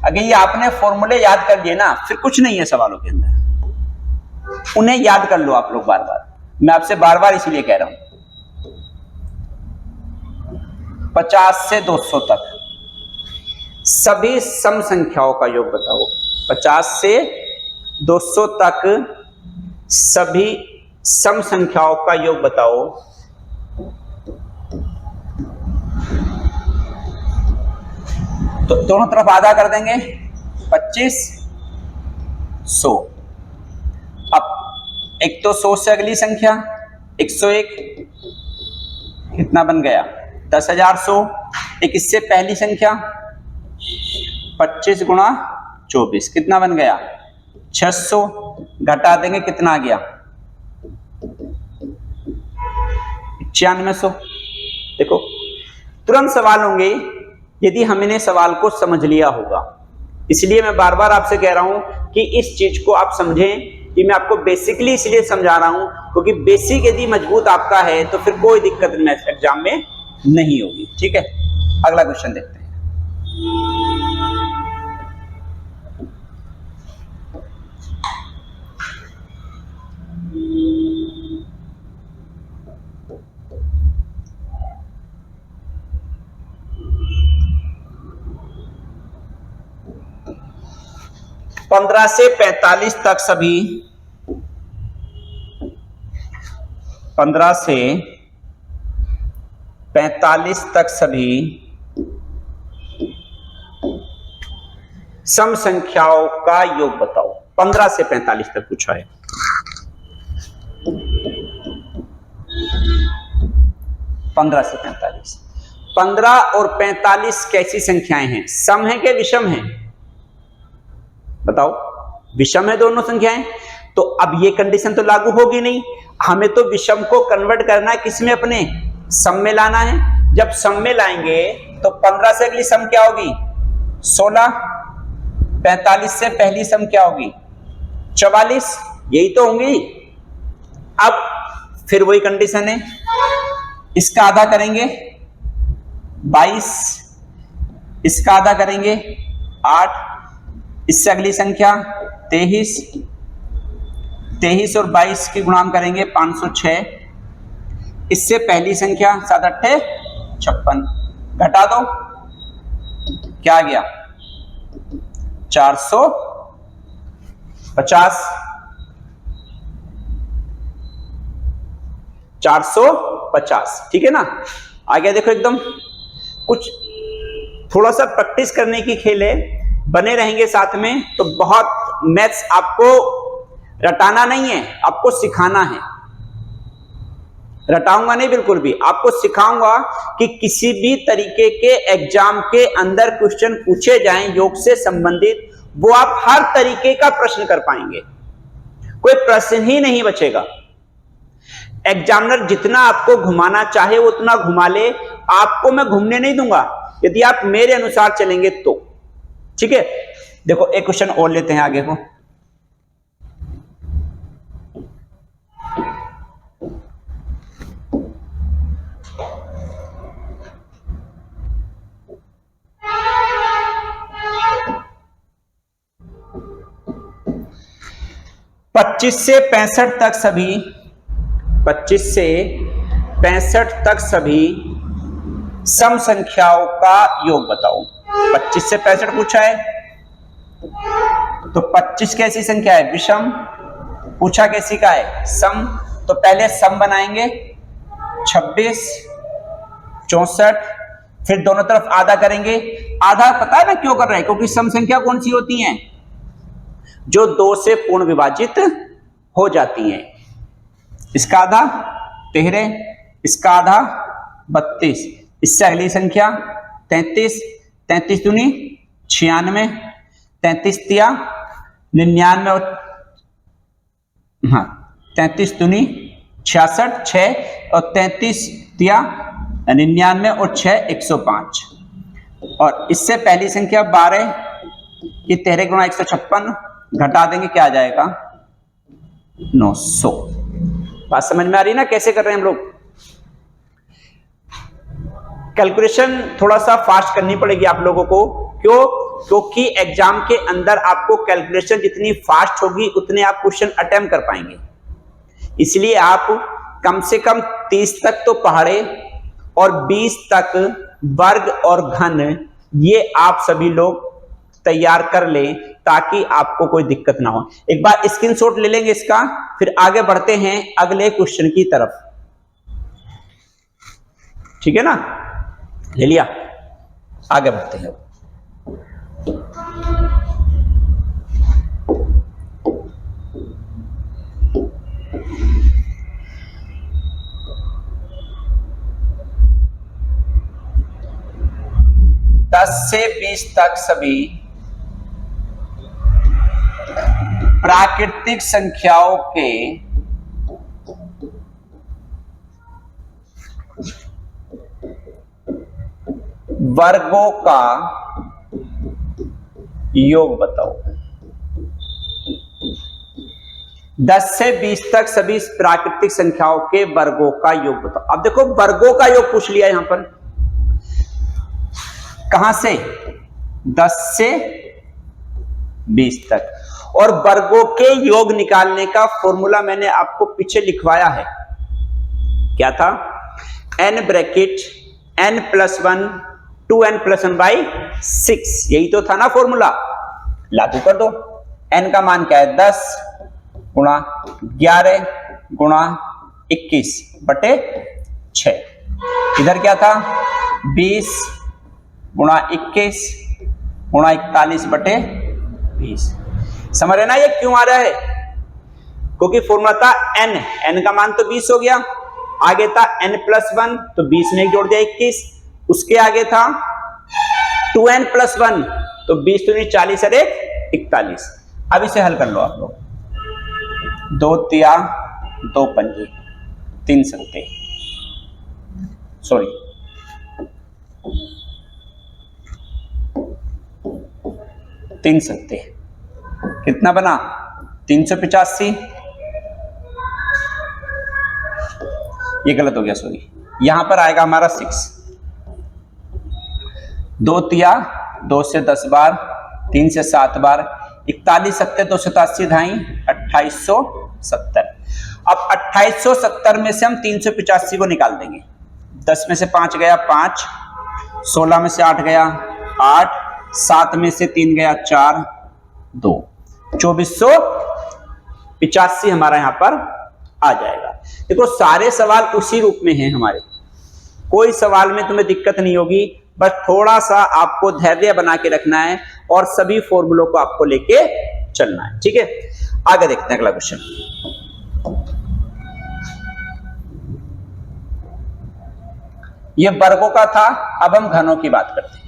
अगर ये आपने फॉर्मूले याद कर लिए ना, फिर कुछ नहीं है सवालों के अंदर, उन्हें याद कर लो आप लोग बार बार। मैं आपसे बार बार इसीलिए कह रहा हूं। 50 से 200 तक सभी सम संख्याओं का योग बताओ। 50 से 200 तक सभी सम संख्याओं का योग बताओ। तो दोनों तरफ आधा कर देंगे 2500। अब एक तो 100 से अगली संख्या 101, कितना बन गया 10,100। एक इससे पहली संख्या 25 गुणा 24, कितना बन गया 600। घटा देंगे कितना आ गया 9600। देखो तुरंत सवाल होंगे यदि हमने सवाल को समझ लिया होगा। इसलिए मैं बार बार आपसे कह रहा हूं कि इस चीज को आप समझें कि मैं आपको बेसिकली इसलिए समझा रहा हूं क्योंकि बेसिक यदि मजबूत आपका है तो फिर कोई दिक्कत नेक्स्ट एग्जाम में नहीं होगी। ठीक है, अगला क्वेश्चन देखते हैं। पंद्रह से 45 तक सभी 15 से 45 तक सभी सम संख्याओं का योग बताओ। 15 से 45 तक पूछा है। 15 से 45, 15 और 45 कैसी संख्याएं हैं? सम है कि विषम है? बताओ। विषम है दोनों संख्याएं, तो अब ये कंडीशन तो लागू होगी नहीं। हमें तो विषम को कन्वर्ट करना है किसमें? अपने सम में लाना है। जब सम में लाएंगे तो 15 से अगली सम क्या होगी 16, 45 से पहली सम क्या होगी 44, यही तो होंगी। अब फिर वही कंडीशन है, इसका आधा करेंगे 22, इसका आधा करेंगे 8, इससे अगली संख्या 23, 23 और 22 की गुणाम करेंगे 506, इससे पहली संख्या 7 8 56, घटा दो क्या आ गया 450, 450। ठीक है ना, आ गया। देखो एकदम कुछ थोड़ा सा प्रैक्टिस करने की खेल है, बने रहेंगे साथ में तो बहुत मैथ्स आपको रटाना नहीं है, आपको सिखाना है। रटाऊंगा नहीं बिल्कुल भी, आपको सिखाऊंगा कि किसी भी तरीके के एग्जाम के अंदर क्वेश्चन पूछे जाएं योग से संबंधित, वो आप हर तरीके का प्रश्न कर पाएंगे, कोई प्रश्न ही नहीं बचेगा। एग्जामिनर जितना आपको घुमाना चाहे उतना घुमा ले, आपको मैं घूमने नहीं दूंगा यदि आप मेरे अनुसार चलेंगे तो। ठीक है, देखो एक क्वेश्चन और लेते हैं आगे को। पच्चीस से 65 तक सभी 25 से 65 तक सभी सम संख्याओं का योग बताओ। 25 से 65 पूछा है, तो 25 कैसी संख्या है? विषम। पूछा कैसी का है? सम। तो पहले सम बनाएंगे 26, 64, फिर दोनों तरफ आधा करेंगे। आधा पता है ना क्यों कर रहे हैं? क्योंकि सम संख्या कौन सी होती हैं? जो 2 से पूर्ण विभाजित हो जाती हैं। इसका आधा 13, इसका आधा 32, इससे अगली संख्या 33, 33 दूनी 96, 33 तिया 99 और 33 दूनी 66, 6 और 33 तिया 99 और 6 105। और इससे पहली संख्या 12, ये 13 गुणा 156, घटा देंगे क्या आ जाएगा 900। बात समझ में आ रही है ना कैसे कर रहे हैं हम लोग? कैलकुलेशन थोड़ा सा फास्ट करनी पड़ेगी आप लोगों को। क्यों? क्योंकि एग्जाम के अंदर आपको कैलकुलेशन जितनी फास्ट होगी उतने आप क्वेश्चन अटेम्प्ट कर पाएंगे। इसलिए आप कम से कम 30 तक तो पहाड़े और 20 तक वर्ग और घन, ये आप सभी लोग तैयार कर लें ताकि आपको कोई दिक्कत ना हो। एक बार स्क्रीनशॉट ले लेंगे इसका, फिर आगे बढ़ते हैं अगले क्वेश्चन की तरफ। ठीक है ना, ले लिया, आगे बढ़ते हैं। 10 से 20 तक सभी प्राकृतिक संख्याओं के वर्गों का योग बताओ। 10 से 20 तक सभी प्राकृतिक संख्याओं के वर्गों का योग बताओ। अब देखो वर्गों का योग पूछ लिया यहां पर, कहां से? 10 से 20 तक। और वर्गों के योग निकालने का फॉर्मूला मैंने आपको पीछे लिखवाया है, क्या था? n ब्रैकेट n+1 2n+1/6, यही तो था ना फॉर्मूला। लागू कर दो। n का मान क्या है? 10 गुणा 11 गुणा 21/6। इधर क्या था? 20 गुणा 21 गुणा 41/20। समझ रहे ना ये क्यों आ रहा है? क्योंकि फॉर्मूला था n का मान तो 20 हो गया, आगे था n+1 तो 20 में जोड़ दिया 21, उसके आगे था 2n+1 तो 20 तो 40 और 41। अब इसे हल कर लो आप लोग। 2 तिया 2 पंजे 3 सत्ते, सॉरी 3 सत्ते कितना बना? 385। ये गलत हो गया, सॉरी, यहां पर आएगा हमारा 6। 2 तिया 2 से 10 बार, 3 से 7 बार, 41 सत्ते 287 ढाई 2870। अब 2870 में से हम 385 को निकाल देंगे। 10 में से 5 गया 5, 16 में से 8 गया 8, 7 में से 3 गया 4, 2, 2485 हमारा यहां पर आ जाएगा। देखो सारे सवाल उसी रूप में हैं हमारे, कोई सवाल में तुम्हें दिक्कत नहीं होगी, बस थोड़ा सा आपको धैर्य बना के रखना है और सभी फॉर्मूलों को आपको लेके चलना है। ठीक है, आगे देखते हैं अगला क्वेश्चन। ये वर्गों का था, अब हम घनों की बात करते हैं।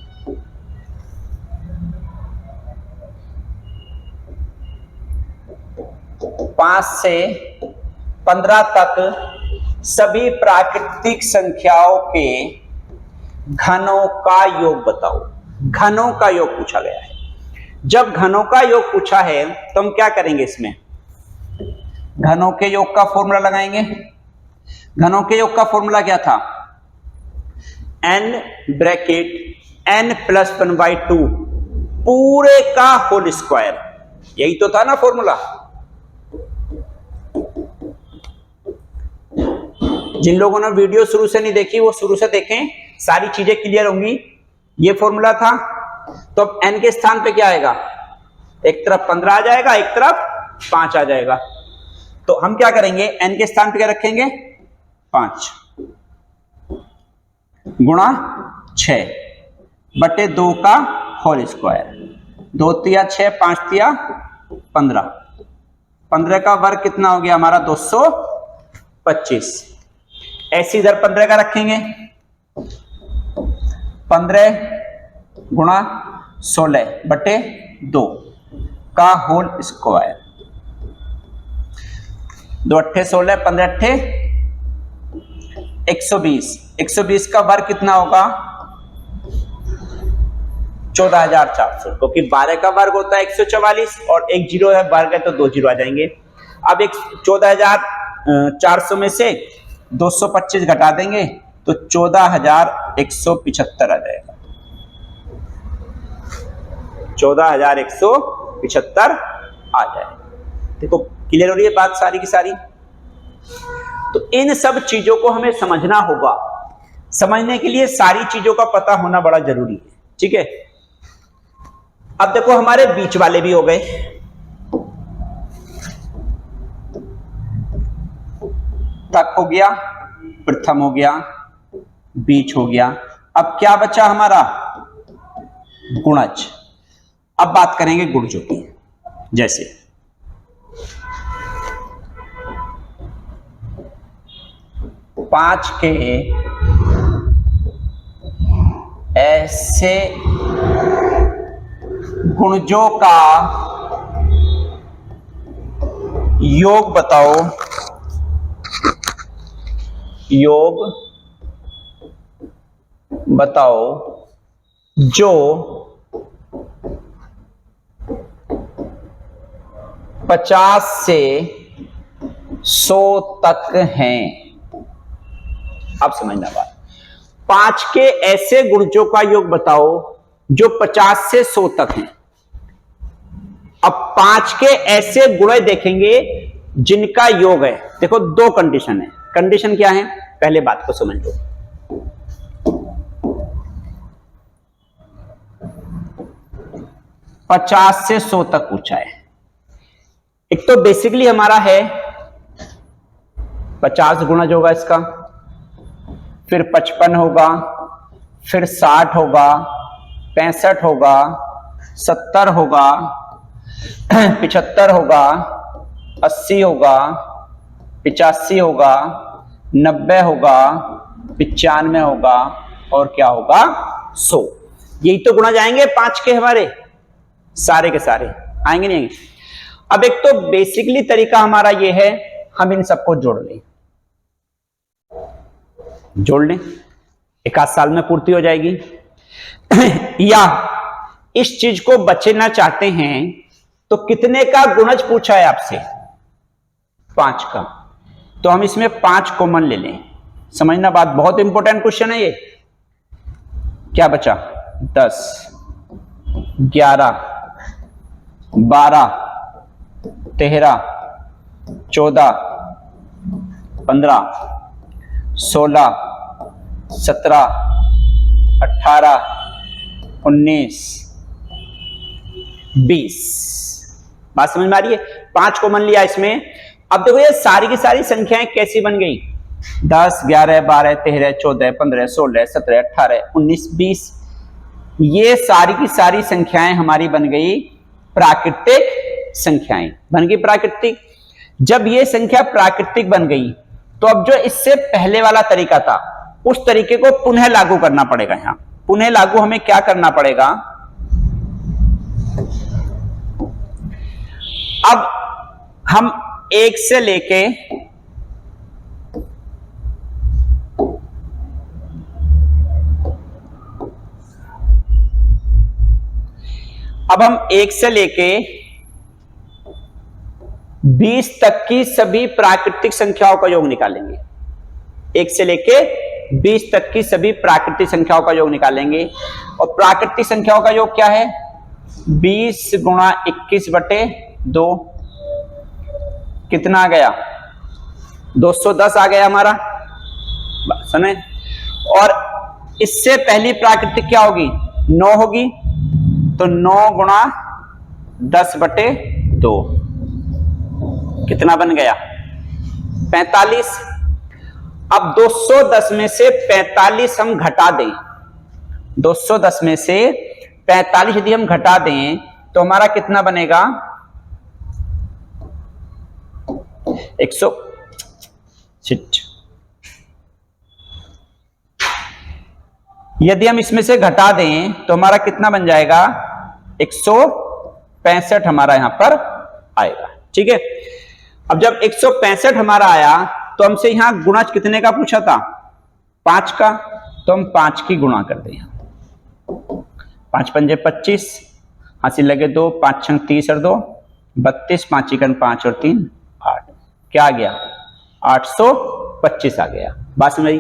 5 से 15 तक सभी प्राकृतिक संख्याओं के घनों का योग बताओ। घनों का योग पूछा गया है। जब घनों का योग पूछा है तो हम क्या करेंगे? इसमें घनों के योग का फॉर्मूला लगाएंगे। घनों के योग का फॉर्मूला क्या था? n ब्रैकेट n+1/2 पूरे का होल स्क्वायर, यही तो था ना फॉर्मूला। जिन लोगों ने वीडियो शुरू से नहीं देखी वो शुरू से देखें, सारी चीजें क्लियर होंगी। ये फॉर्मूला था। तो अब n के स्थान पे क्या आएगा? एक तरफ 15 आ जाएगा, एक तरफ 5 आ जाएगा। तो हम क्या करेंगे? n के स्थान पे क्या रखेंगे? 5 गुणा 6/2 का होल स्क्वायर। 2 तिया 6, 5 तिया 15। 15 का वर्ग कितना हो गया हमारा? 225। ऐसे इधर 15 का रखेंगे। 15 गुणा 16/2 का होल स्क्वायर। 2 अट्ठे 16, 15 अट्ठे 120। 120 का वर्ग कितना होगा? 14,400, क्योंकि 12 का वर्ग होता है 144 और एक जीरो है, वर्ग है तो 2 जीरो आ जाएंगे। अब एक 14,400 में से 225 घटा देंगे तो 14,175 आ जाएगा। 14,175 आ जाएगा। देखो क्लियर हो रही है बात सारी की सारी। तो इन सब चीजों को हमें समझना होगा। समझने के लिए सारी चीजों का पता होना बड़ा जरूरी है। ठीक है, अब देखो हमारे बीच वाले भी हो गए। तक हो गया, प्रथम हो गया, बीच हो गया। अब क्या बचा हमारा? गुणज। अब बात करेंगे गुणजों की। जैसे 5 के ऐसे गुणजों का योग बताओ, योग बताओ जो 50 से 100 तक हैं। अब समझना बात, 5 के ऐसे गुणजों का योग बताओ जो 50 से 100 तक हैं। अब 5 के ऐसे गुण देखेंगे जिनका योग है। देखो 2 कंडीशन है। कंडीशन क्या है, पहले बात को समझ लो। पचास से 100 तक पूछा है। एक तो बेसिकली हमारा है 50 गुणज होगा इसका, फिर 55 होगा, फिर 60 होगा, 65 होगा, 70 होगा, 75 होगा, 80 होगा, 85 होगा, 90 होगा, 95 होगा और क्या होगा 100। यही तो गुणज आएंगे 5 के हमारे, सारे के सारे आएंगे नहीं आएंगे। अब एक तो बेसिकली तरीका हमारा ये है, हम इन सबको जोड़ लें, एक आध साल में पूर्ति हो जाएगी। या इस चीज को बचना चाहते हैं तो कितने का गुणज पूछा है आपसे, 5 का, तो हम इसमें 5 कॉमन ले लें। समझना बात, बहुत इंपॉर्टेंट क्वेश्चन है ये। क्या बचा, 10, 11, 12, 13, 14, 15, 16, 17, 18, 19, 20। बात समझ में आ रही है? 5 कॉमन लिया इसमें। अब देखो ये सारी की सारी संख्याएं कैसी बन गई, 10, 11, 12, 13, 14, 15, 16, 17, 18, 19, 20। ये सारी की सारी संख्याएं हमारी बन गई प्राकृतिक संख्याएं, बन गई प्राकृतिक। जब ये संख्या प्राकृतिक बन गई तो अब जो इससे पहले वाला तरीका था उस तरीके को पुनः लागू करना पड़ेगा। यहां पुनः लागू हमें क्या करना पड़ेगा, अब हम 1 से लेके अब हम 1 से लेके 20 तक की सभी प्राकृतिक संख्याओं का योग निकालेंगे। 1 से लेके 20 तक की सभी प्राकृतिक संख्याओं का योग निकालेंगे। और प्राकृतिक संख्याओं का योग क्या है, 20 गुणा 21 बटे 2, कितना आ गया, 210 आ गया हमारा। सुने, और इससे पहली प्राकृतिक क्या होगी, 9 होगी, तो 9 गुणा 10 बटे 2 कितना बन गया, 45। अब 210 में से 45 हम घटा दें, 210 में से 45 यदि हम घटा दें तो हमारा कितना बनेगा, 160। यदि हम इसमें से घटा दें तो हमारा कितना बन जाएगा, 165 हमारा यहां पर आएगा। ठीक है, अब जब 165 हमारा आया तो हमसे यहां गुणज कितने का पूछा था, 5 का, तो हम 5 की गुणा कर दें। 5 पंजे 25, हासिल लगे 2, 5 छंग 30 और 2 32, 5 इकन 5 और 3 8, क्या आ गया, 825 आ गया। बात समझ,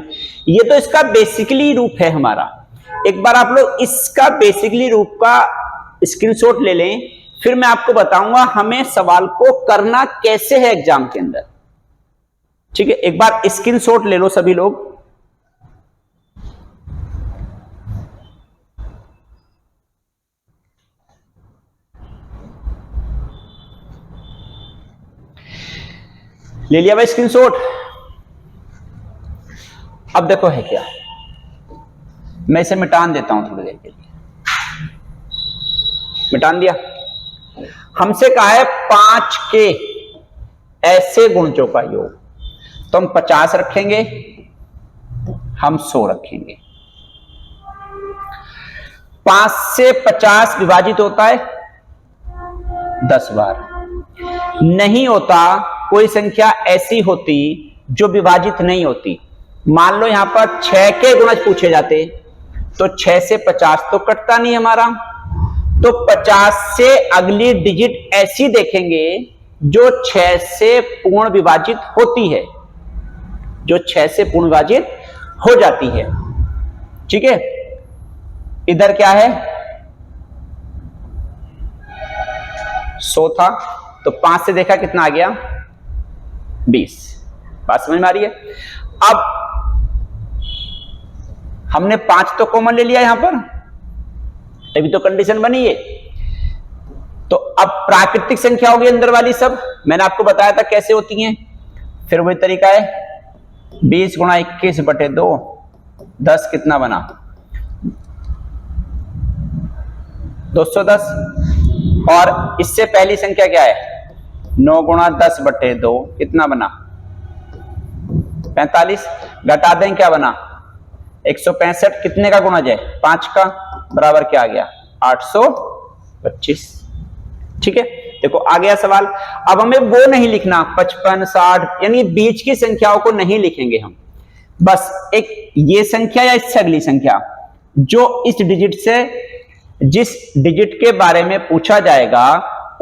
ये तो इसका बेसिकली रूप है हमारा। एक बार आप लोग इसका बेसिकली रूप का स्क्रीनशॉट ले लें, फिर मैं आपको बताऊंगा हमें सवाल को करना कैसे है एग्जाम के अंदर। ठीक है, एक बार स्क्रीनशॉट ले लो सभी लोग। ले लिया भाई स्क्रीनशॉट। अब देखो है क्या, मैं इसे मिटान देता हूं थोड़ी देर के लिए। मिटान दिया। हमसे कहा है 5 के ऐसे गुणजों का योग, तो हम 50 रखेंगे, हम 100 रखेंगे। 5 से 50 विभाजित होता है 10 बार। नहीं होता, कोई संख्या ऐसी होती जो विभाजित नहीं होती। मान लो यहां पर 6 के गुणज पूछे जाते तो 6 से 50 तो कटता नहीं हमारा, तो 50 से अगली डिजिट ऐसी देखेंगे जो 6 से पूर्ण विभाजित होती है, जो 6 से पूर्ण विभाजित हो जाती है। ठीक है, इधर क्या है 100 था, तो 5 से देखा कितना आ गया 20। बात समझ में आ रही है? अब हमने 5 तो कॉमन ले लिया यहां पर, तभी तो कंडीशन बनी है। तो अब प्राकृतिक संख्या होगी अंदर वाली सब, मैंने आपको बताया था कैसे होती हैं। फिर वही तरीका है 20 गुणा 21 बटे 2, 10 कितना बना 210। और इससे पहली संख्या क्या है 9 गुणा 10 बटे 2 कितना बना 45। घटा दें क्या बना 165। कितने का गुणज है 5 का, बराबर क्या आ गया 825। ठीक है, देखो आ गया सवाल। अब हमें वो नहीं लिखना 55 60, यानी बीच की संख्याओं को नहीं लिखेंगे हम, बस एक ये संख्या या इससे अगली संख्या जो इस डिजिट से, जिस डिजिट के बारे में पूछा जाएगा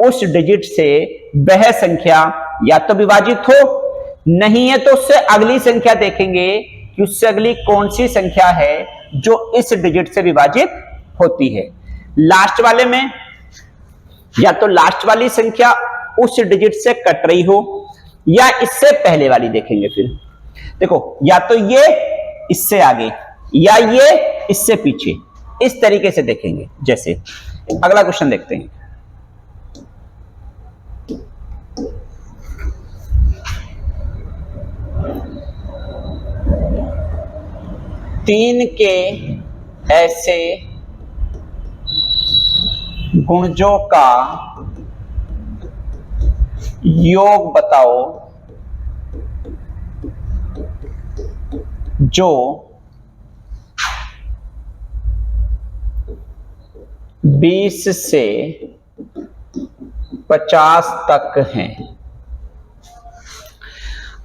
उस डिजिट से वह संख्या या तो विभाजित हो, नहीं है तो उससे अगली संख्या देखेंगे कि उससे अगली कौन सी संख्या है जो इस डिजिट से विभाजित होती है। लास्ट वाले में या तो लास्ट वाली संख्या उस डिजिट से कट रही हो या इससे पहले वाली देखेंगे। फिर देखो या तो ये इससे आगे या ये इससे पीछे, इस तरीके से देखेंगे। जैसे अगला क्वेश्चन देखते हैं। तीन के ऐसे गुणजों का योग बताओ जो 20 से 50 तक हैं।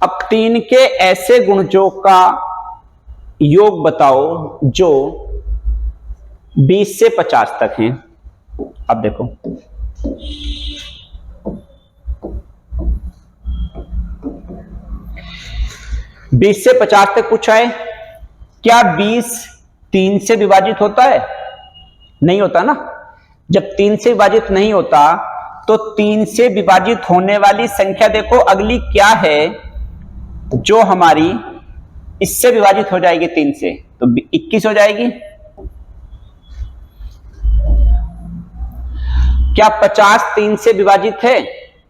अब 3 के ऐसे गुणजों का योग बताओ जो 20 से 50 तक हैं। अब देखो बीस से 50 तक पूछा है, क्या 20 3 से विभाजित होता है? नहीं होता ना। जब 3 से विभाजित नहीं होता तो 3 से विभाजित होने वाली संख्या देखो अगली क्या है जो हमारी इससे विभाजित हो जाएगी 3 से, तो 21 हो जाएगी। क्या 50 3 से विभाजित है?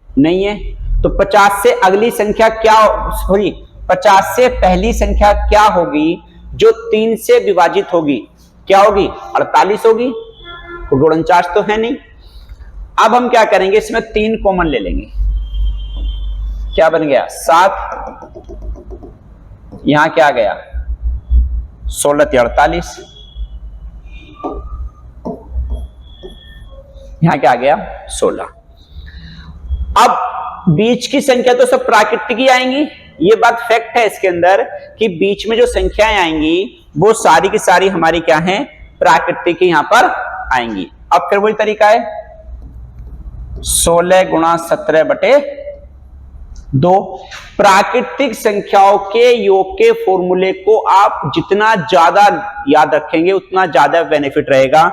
नहीं है। तो 50 से अगली संख्या क्या, सॉरी 50 से पहली संख्या क्या होगी जो 3 से विभाजित होगी? क्या होगी? 48 होगी। तो 49 तो है नहीं। अब हम क्या करेंगे, इसमें 3 कॉमन ले लेंगे। क्या बन गया 7, यहां क्या आ गया 16 × 48, यहां क्या आ गया 16। अब बीच की संख्या तो सब प्राकृतिक ही आएंगी, ये बात फैक्ट है इसके अंदर कि बीच में जो संख्याएं आएंगी वो सारी की सारी हमारी क्या हैं, प्राकृतिक ही यहां पर आएंगी। अब फिर वही तरीका है 16 गुणा 17 बटे 2। प्राकृतिक संख्याओं के योग के फॉर्मूले को आप जितना ज्यादा याद रखेंगे उतना ज्यादा बेनिफिट रहेगा,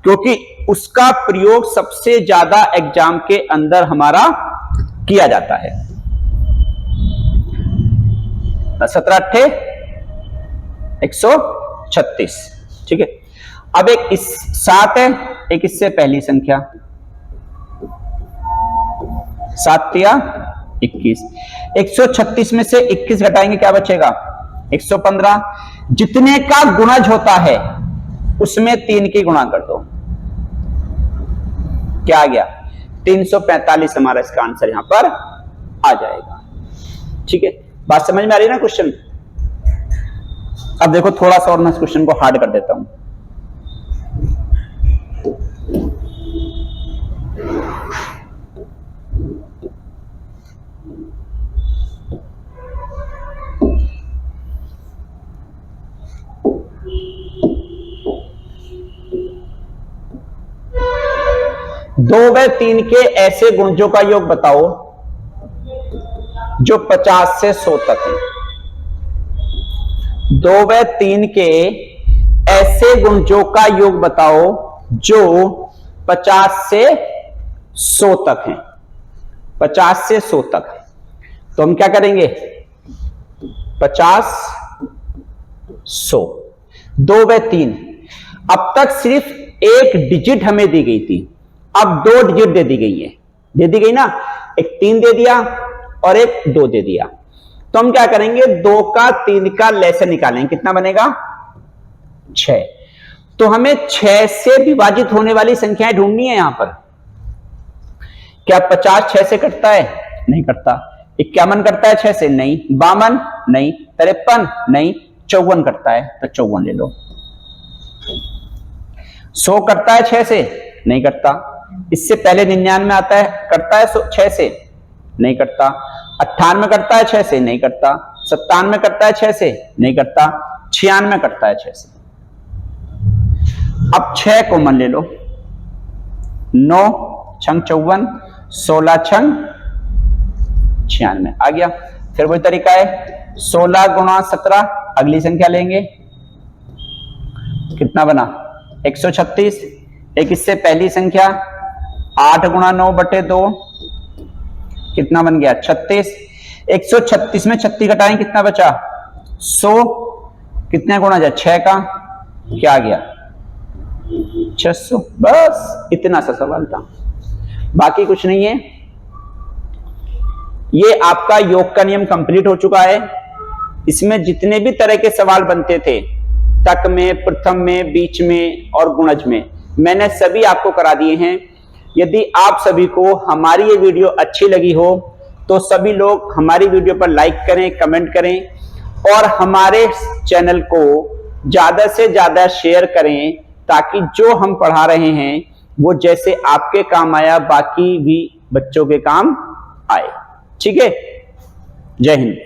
क्योंकि उसका प्रयोग सबसे ज्यादा एग्जाम के अंदर हमारा किया जाता है। 17 8 136। ठीक है, अब एक इस 7 है, एक इससे पहली संख्या 7 या 21। 136 में से 21 घटाएंगे क्या बचेगा 115। जितने का गुणज होता है उसमें 3 की गुणा कर दो, क्या आ गया 345। हमारा इसका आंसर यहां पर आ जाएगा। ठीक है, बात समझ में आ रही है ना क्वेश्चन? अब देखो थोड़ा सा और मैं इस क्वेश्चन को हार्ड कर देता हूं। 2 व 3 के ऐसे गुणजों का योग बताओ जो 50 से 100 तक है। 2 व 3 के ऐसे गुणजों का योग बताओ जो 50 से 100 तक है। 50 से 100 तक है। तो हम क्या करेंगे? 50, 100, 2 व 3। अब तक सिर्फ एक डिजिट हमें दी गई थी, अब 2 डिजिट दे दी गई है। दे दी गई ना, एक 3 दे दिया और एक 2 दे दिया। तो हम क्या करेंगे? 2 का 3 का लैसे निकालेंगे, कितना बनेगा? 6। तो हमें 6 से विभाजित होने वाली संख्याएं ढूंढनी है यहां पर। क्या 50 6 से कटता है? नहीं कटता। 51 कटता है 6 से? नहीं। 52 नहीं। 53 नहीं। 54 कटता है, तो 54 ले लो। 100 कटता है 6 से? नहीं कटता। इससे पहले 99 आता है, कटता है 6 से? नहीं कटता। 98 कटता है 6 से? नहीं कटता। 97 कटता है 6 से? नहीं कटता। 96 कटता है 6 से। अब 6 कॉमन ले लो। 9 छंग 54, 16 छंग 96 आ गया। फिर वही तरीका है, 16 गुणा 17, अगली संख्या लेंगे, कितना बना? 136। एक इससे पहली संख्या 8 गुणा 9 बटे 2, कितना बन गया? 36। 136 में 36 घटाएं, कितना बचा? 100। कितने गुणा जाए? 6 का, क्या आ गया? 600। बस इतना सा सवाल था, बाकी कुछ नहीं है। ये आपका योग का नियम कंप्लीट हो चुका है। इसमें जितने भी तरह के सवाल बनते थे, तक में, प्रथम में, बीच में और गुणज में, मैंने सभी आपको करा दिए हैं। यदि आप सभी को हमारी ये वीडियो अच्छी लगी हो तो सभी लोग हमारी वीडियो पर लाइक करें, कमेंट करें और हमारे चैनल को ज्यादा से ज्यादा शेयर करें, ताकि जो हम पढ़ा रहे हैं वो जैसे आपके काम आया, बाकी भी बच्चों के काम आए। ठीक है? जय हिंद।